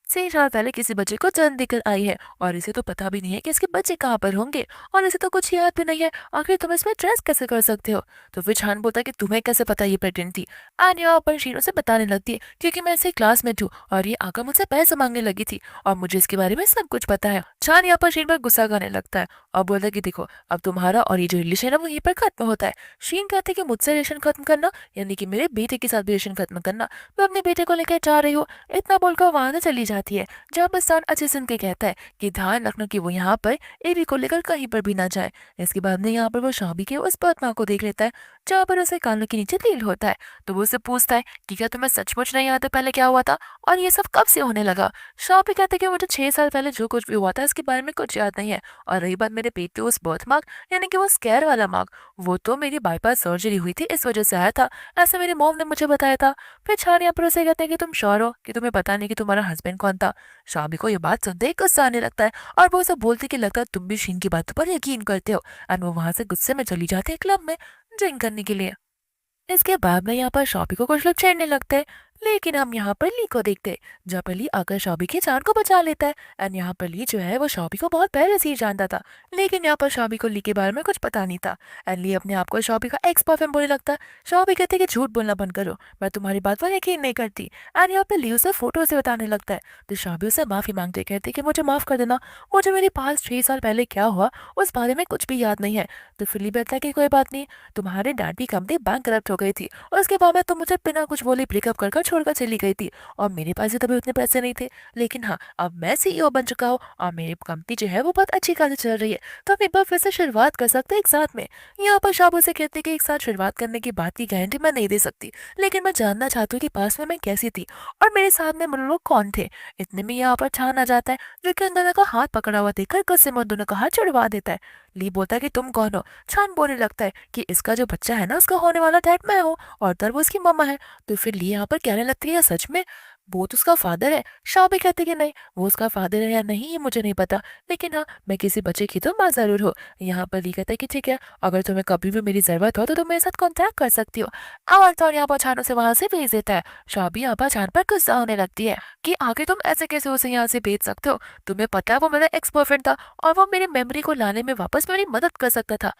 6 साल पहले किसी बच्चे को जन्म देकर आई है और इसे तो पता भी नहीं है कि इसके बच्चे कहाँ पर होंगे और इसे तो कुछ याद भी नहीं है, आखिर तुम इसमें ट्रेस कैसे कर सकते हो। तो फिर छान बोलता है कि तुम्हें कैसे पता ये प्रेग्नेंट थी। एंड यहाँ पर शीनो से बताने लगती है क्योंकि मैं इसके क्लासमेट हूँ और ये आकर मुझसे पैसे मांगने लगी थी और मुझे इसके बारे में सब कुछ पता है। छान यहाँ पर शीन पर गुस्सा करने लगता है और बोलता है कि देखो अब तुम्हारा और ये जो रिलेशन है वो यहीं पर खत्म होता है। शीन कहते हैं कि मुझसे रिलेशन खत्म करना यानी कि मेरे बेटे के साथ भी रिलेशन खत्म करना, मैं अपने बेटे को लेकर जा रही हूँ। इतना बोलकर वहां से चली जाती है जहाँ पर सान अच्छे सुन के कहता है कि ध्यान रखना कि वो यहाँ पर एवी को लेकर कहीं पर भी ना जाए। इसके बाद में यहाँ पर वो शाबी के उस पद्मा को देख लेता है जहाँ पर उसे कानों के नीचे तिल होता है। तो वो उससे पूछता है कि क्या तुम्हें सचमुच नहीं याद है पहले क्या हुआ था और ये सब कब से होने लगा। शाबी कहते कि मुझे 6 साल पहले जो कुछ भी हुआ था इसके बारे में कुछ याद नहीं है। और रही बात मेरे पेट पे उस बर्थ मार्क यानी कि वो स्कैर वाला मार्क, वो तो मेरी बाईपास सर्जरी हुई थी इस वजह से आया था, ऐसा मेरी मॉम ने मुझे बताया था। फिर छान यहाँ पर उसे कहते हैं कि तुम श्योर हो कि तुम्हें पता नहीं कि तुम्हारा हस्बैंड कौन था। शाबी को ये बात सुनते ही गुस्सा आने लगता है और वो उसे बोलती कि लगता है तुम भी शीन की बातों पर यकीन करते हो। एंड वो वहां से गुस्से में चली जाती है क्लब में ड्रिंक करने के लिए। इसके बाद में यहाँ पर शॉपी को कुछ लोग छेड़ने लगते हैं लेकिन हम यहाँ पर ली को देखते हैं, जहाँ पर ली आकर शॉबी की जान को बचा लेता है। एंड यहाँ पर ली जो है वो शॉबी को बहुत पहले से ही जानता था, लेकिन यहाँ पर शॉबी को ली के बारे में कुछ पता नहीं था। एंड ली अपने आप को शॉबी का एक्स बॉयफ्रेंड बोलने लगता है। शॉबी कहती है कि झूठ बोलना बंद करो, मैं तुम्हारी बात पर यकीन नहीं करती। एंड यहाँ पर ली उसे फोटो से बताने लगता है, तो शॉबी उसे माफी मांगते कहती है कि मुझे माफ कर देना, मुझे मेरे पास 6 साल पहले क्या हुआ उस बारे में कुछ भी याद नहीं है। तो फिर ली कहता है कि कोई बात नहीं, तुम्हारे डैड की कंपनी बैंक करप्ट हो गई थी और उसके बाद में तुम मुझे बिना कुछ बोले ब्रेकअप कर छोड़कर चली गई थी, और मेरे पास भी तभी उतने पैसे नहीं थे। लेकिन हाँ, अब मैं सीईओ बन चुका हूँ और मेरी कंपनी जो है वो बहुत अच्छी खासी चल रही है, तो हम एक बार फिर से शुरुआत कर सकते हैं एक साथ में। यहाँ पर शाबू से कहते हैं कि एक साथ शुरुआत करने की बात की गारंटी मैं नहीं दे सकती, लेकिन मैं जानना चाहती हूँ कि पास में मैं कैसी थी और मेरे साथ में वो लोग कौन थे। इतने में यहाँ पर छान आ जाता है, जो कि अंदर का हाथ पकड़ा हुआ देखकर गुस्से में दोनों का हाथ छुड़वा देता है। ली बोलता है कि तुम कौन हो। छान बोलने लगता है कि इसका जो बच्चा है ना, उसका होने वाला डैड मैं हूँ और तर वो उसकी मम्मा है। तो फिर ली यहाँ पर कहने लगती है सच में वो तो उसका फादर है। शाह भी कहते कि नहीं, वो उसका फादर है या नहीं ये मुझे नहीं पता, लेकिन हाँ मैं किसी बच्चे की तो माँ जरूर हूँ। यहाँ पर ली कहता है कि ठीक है, अगर तुम्हें कभी भी मेरी जरूरत हो तो तुम मेरे साथ कॉन्टैक्ट कर सकती हो। और तो यहाँ पर छान उसे वहां से भेज देता है। शाह भी यहाँ पर छान पर गुस्सा होने लगती है कि आगे तुम ऐसे कैसे उसे यहाँ से भेज सकते हो, तुम्हें पता है वो मेरा एक्स बॉयफ्रेंड था और वो मेरी मेमोरी को लाने में वापस मेरी मदद कर सकता था।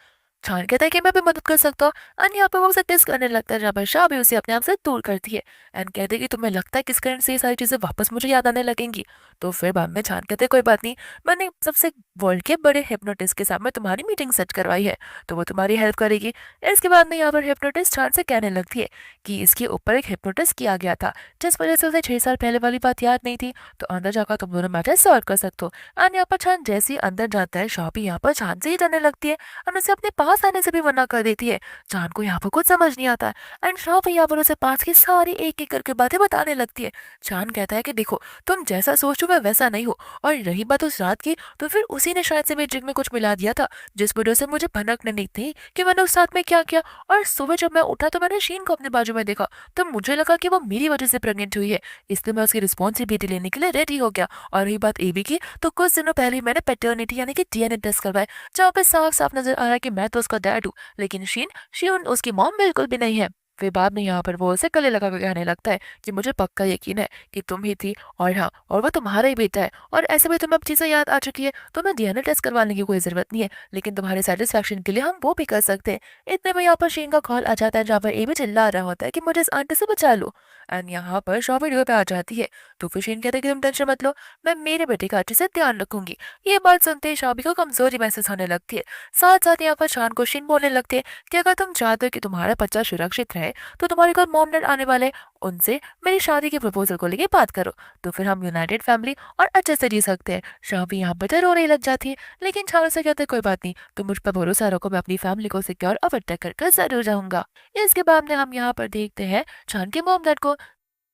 छान कहता है कि मैं भी मदद कर सकता हूँ। एंड यहाँ पे वो उसे टिस करने लगता है, जहाँ पर शाह भी उसे अपने आप से दूर करती है। एंड कहते हैं कि तुम्हें लगता है किस कारण से ये सारी चीजें वापस मुझे याद आने लगेंगी। तो फिर बाद में छान कहते हैं कोई बात नहीं, मैंने सबसे वर्ल्ड के बड़े हिप्नोटिस्ट के साथ में तुम्हारी मीटिंग सेट करवाई है, तो वो तुम्हारी हेल्प करेगी। इसके बाद में यहाँ पर हिप्नोटिस्ट छान से कहने लगती है कि इसके ऊपर एक हिप्नोटिस्ट किया गया था, जिस वजह से उसे 6 साल पहले वाली बात याद नहीं थी, तो अंदर जाकर तुम दोनों मैटर सॉल्व कर सकते हो। एंड यहाँ पर छान जैसे ही अंदर जाता है, शाह भी यहाँ पर छान से ही जाने लगती है और उसे अपने पास आने से भी मना कर देती है। जान को यहाँ पर कुछ समझ नहीं आता है एंड शाह भी यहाँ पर उसे पास की सारी एक एक करके बातें बताने लगती है। जान कहता है कि देखो, तुम जैसा सोचो मैं वैसा नहीं हूँ, और रही बात उस रात की, तो फिर उसी ने शायद से मेरे ड्रिंक में कुछ मिला दिया था, जिस वजह से मुझे भनक नहीं थी कि मैंने उस रात में क्या किया। और सुबह जब मैं उठा तो मैंने शीन को अपने बाजू में देखा, तो मुझे लगा कि वो मेरी वजह से प्रेग्नेंट हुई है, इसलिए मैं उसकी रिस्पॉन्सिबिलिटी लेने के लिए रेडी हो गया। और रही बात एबी की, तो कुछ दिनों पहले मैंने पेटर्निटी यानी कि डीएनए टेस्ट करवाया, जहाँ पे साफ साफ नजर आ रहा है कि मैं तो उसका डैड हूँ, लेकिन शिन उसकी मॉम बिल्कुल भी नहीं है। फिर बाद में यहाँ पर वो उसे गले लगा कर कहने लगता है कि मुझे पक्का यकीन है कि तुम ही थी, और हाँ, और वो तुम्हारा ही बेटा है, और ऐसे भी तुम्हें अब चीजें याद आ चुकी है, तो मैं डीएनए टेस्ट करवाने की कोई जरूरत नहीं है, लेकिन तुम्हारे सेटिस्फेक्शन के लिए हम वो भी कर सकते हैं। इतने में यहाँ पर शीन का कॉल आ जाता है, जहाँ पर एबी चिल्ला रहा होता है कि मुझे इस आंटी से बचा लो। एंड यहाँ पर शॉ वीडियो पे आ जाती है। तो फिर शीन कहता है कि तुम टेंशन मत लो, मैं मेरे बेटे का अच्छे से ध्यान रखूंगी। ये बात सुनते ही शॉबी को कमजोरी महसूस होने लगती है। साथ साथ यहाँ पर शान को शीन बोलने लगते हैं कि अगर तुम चाहते हो कि तुम्हारा बच्चा सुरक्षित रहे, तो तुम्हारे घर मॉम डैड आने वाले, उनसे मेरी शादी के प्रपोजल को लेके बात करो, तो फिर हम यूनाइटेड फैमिली और अच्छे से जी सकते हैं। शॉबी यहाँ पर रोने लग जाती है, लेकिन छान से कहते हैं कोई बात नहीं, तुम मुझ पर भरोसा रखो, मैं अपनी फैमिली को सिक्योर और प्रोटेक्ट कर जरूर जाऊंगा। इसके बाद में हम यहाँ पर देखते हैं छान के मॉम डैड को,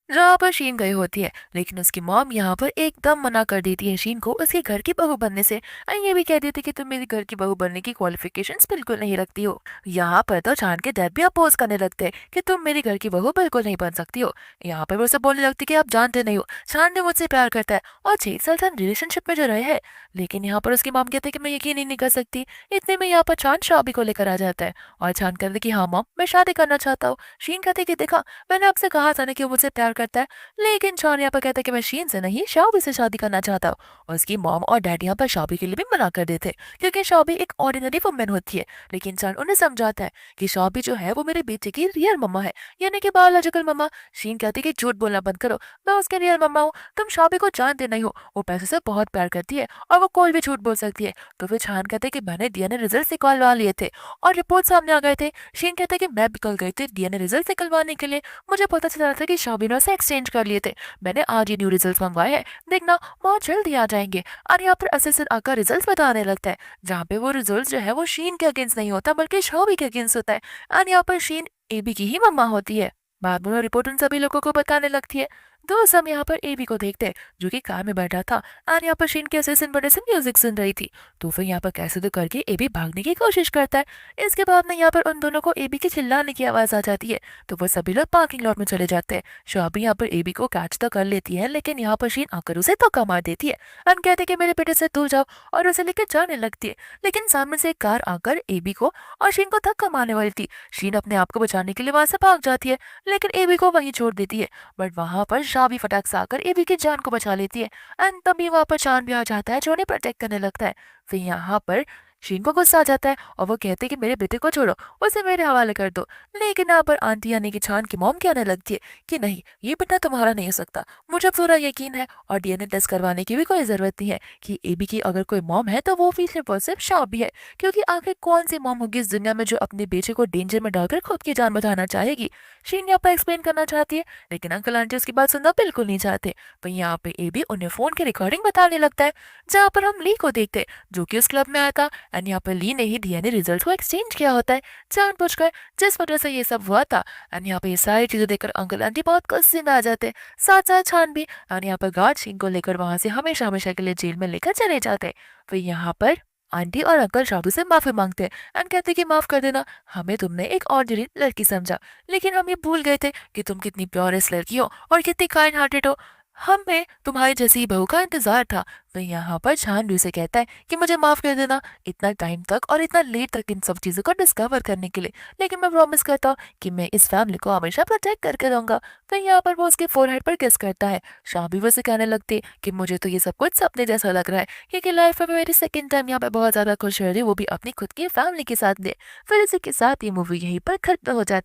जहाँ पर शीन गई होती है, लेकिन उसकी मॉम यहाँ पर एकदम मना कर देती है शीन को उसके घर की बहू बनने से। और ये भी कह देती कि तुम मेरी घर की बहू बनने की क्वालिफिकेशंस बिल्कुल नहीं रखती हो। यहाँ पर तो छान के डैड भी अपोज करने लगते हैं कि तुम मेरी घर की बहू बिल्कुल नहीं बन सकती हो। यहाँ पर वो सब बोलने लगती कि आप जानते नहीं हो, छान ने मुझसे प्यार करता है और 6 साल तक रिलेशनशिप में जो रहे हैं। लेकिन यहाँ पर उसकी मॉम कहते हैं कि मैं यकीन ही नहीं कर सकती। इतने में यहाँ पर छान शादी को लेकर आ जाता है और छान कहते कि हाँ मॉम, मैं शादी करना चाहता हूँ। शीन कहते कि देखा, मैंने आपसे कहा था ना कि वो मुझसे प्यार करता है। लेकिन शॉन यहाँ पर कहता है कि मैं शीन से नहीं, शाओबी से शादी करना चाहता हूँ। उसकी मॉम और डैड यहाँ पर शॉबी के लिए भी मना कर देते, क्योंकि शॉबी एक ऑर्डिनरी वुमेन होती है। लेकिन शॉन उन्हें समझाता है कि शॉबी जो है वो मेरे बेटे की रियल मम्मा है, यानी कि बायोलॉजिकल मम्मा। शीन कहती है कि झूठ बोलना बंद करो, मैं उसके रियल मम्मा हूँ, तुम शॉबी को जानते नहीं हो, वो पैसे से बहुत प्यार करती है और वो कोई भी झूठ बोल सकती है। तो फिर छान कहते हैं कि मैंने डीएनए रिजल्ट निकलवा लिए थे और रिपोर्ट सामने आ गए थे। शीन कहते हैं कि मैं भी कल गई थी डीएनए रिजल्ट निकलवाने के लिए, मुझे पता चला था कि शॉबी ने उसे एक्सचेंज कर लिए थे। मैंने आज ही न्यू रिजल्ट्स मंगवाए हैं, देखना बहुत जल्दी आ जाएंगे। और यहाँ पर असिस्टेंट आकर रिजल्ट्स बताने लगता है, जहाँ पे वो रिजल्ट्स जो है वो शीन के अगेंस्ट नहीं होता बल्कि शॉबी के अगेंस्ट होता है। और यहाँ पर शीन एबी की ही मम्मा होती है। बाद में वो रिपोर्ट उन सभी लोगों को बताने लगती है। तो उस समय यहाँ पर एबी को देखते हैं जो कि कार में बैठा था और यहाँ पर शीन के असिस्टेंट बड़े से म्यूजिक सुन रही थी। तो फिर यहाँ पर कैसे तो करके एबी भागने की कोशिश करता है। इसके बाद में यहाँ पर उन दोनों को एबी के चिल्लाने की आवाज आ जाती है। तो वो सभी लोग पार्किंग लॉट में चले जाते हैं। शाबी यहाँ पर एबी को कैच तो कर लेती है, लेकिन यहाँ पर शीन आकर उसे धक्का मार देती है और कहते हैं कि मेरे बेटे से दूर जाओ, और उसे लेकर जाने लगती है। लेकिन सामने से एक कार आकर एबी को और शीन को धक्का मारने वाली थी। शीन अपने आप को बचाने के लिए वहां से भाग जाती है, लेकिन एबी को वहीं छोड़ देती है। बट वहां पर शाबी फटाक से आकर एबी की जान को बचा लेती है। एंड तभी वहां पर चांद भी आ जाता है जो उन्हें प्रोटेक्ट करने लगता है। फिर यहाँ पर शीन को गुस्सा आ जाता है और वो कहते हैं कि मेरे बेटे को छोड़ो, उसे मेरे हवाले कर दो। लेकिन यहाँ पर आंटी यानी कि चांद की मॉम कहने लगती है कि नहीं, ये बेटा तुम्हारा नहीं हो सकता, मुझे पूरा यकीन है और डीएनए टेस्ट करवाने की भी कोई जरूरत नहीं है कि एबी की अगर कोई मॉम है तो वो भी सिर्फ और सिर्फ शाबी है। क्योंकि आखिर कौन सी मॉम होगी इस दुनिया में जो अपने बेटे को डेंजर में डालकर खुद की जान बचाना चाहेगी। शीन यहाँ पर एक्सप्लेन करना चाहती है, लेकिन अंकल आंटी उसकी बात सुनना बिल्कुल नहीं चाहते। वहीं यहाँ पे एबी उन्हें फोन की रिकॉर्डिंग बताने लगता है, जहाँ पर हम ली को देखते हैं जो कि उस क्लब में आया था। एंड यहाँ पर ली ने ही डीएनए रिजल्ट को एक्सचेंज किया होता है जानबूझकर, जिस वजह से ये सब हुआ था। एंड यहाँ पे ये सारी चीजें देखकर अंकल आंटी बहुत गुस्से में आ जाते हैं, साथ साथ छान भी। एंड यहाँ पर गार्ड शीन को लेकर वहां से हमेशा हमेशा के लिए जेल में लेकर चले जाते हैं। फिर यहाँ पर आंटी और अंकल शाबू से माफी मांगते हैं एंड कहते हैं कि माफ कर देना, हमें तुमने एक ऑर्डिनरी लड़की समझा, लेकिन हम ये भूल गए थे कि तुम कितनी प्योरेस्ट लड़की हो और कितनी काइंड हार्टेड हो। हमें तुम्हारी जैसी बहू का इंतजार था। तो यहाँ पर जानवी से कहता है कि मुझे माफ कर देना इतना टाइम तक और इतना लेट तक इन सब चीजों को डिस्कवर करने के लिए, लेकिन मैं प्रॉमिस करता हूँ कि मैं इस फैमिली को हमेशा प्रोटेक्ट करके रहूंगा। तो यहाँ पर वो उसके फोरहेड पर किस करता है। शाबी वो से कहने लगती है कि मुझे तो ये सब कुछ सपने जैसा लग रहा है, क्योंकि लाइफ में मेरी सेकंड टाइम यहाँ पे बहुत ज्यादा खुश हो रही है, वो भी अपनी खुद की फैमिली के साथ दे। फिर इसी के साथ ये मूवी यहीं पर खत्म हो जाती है।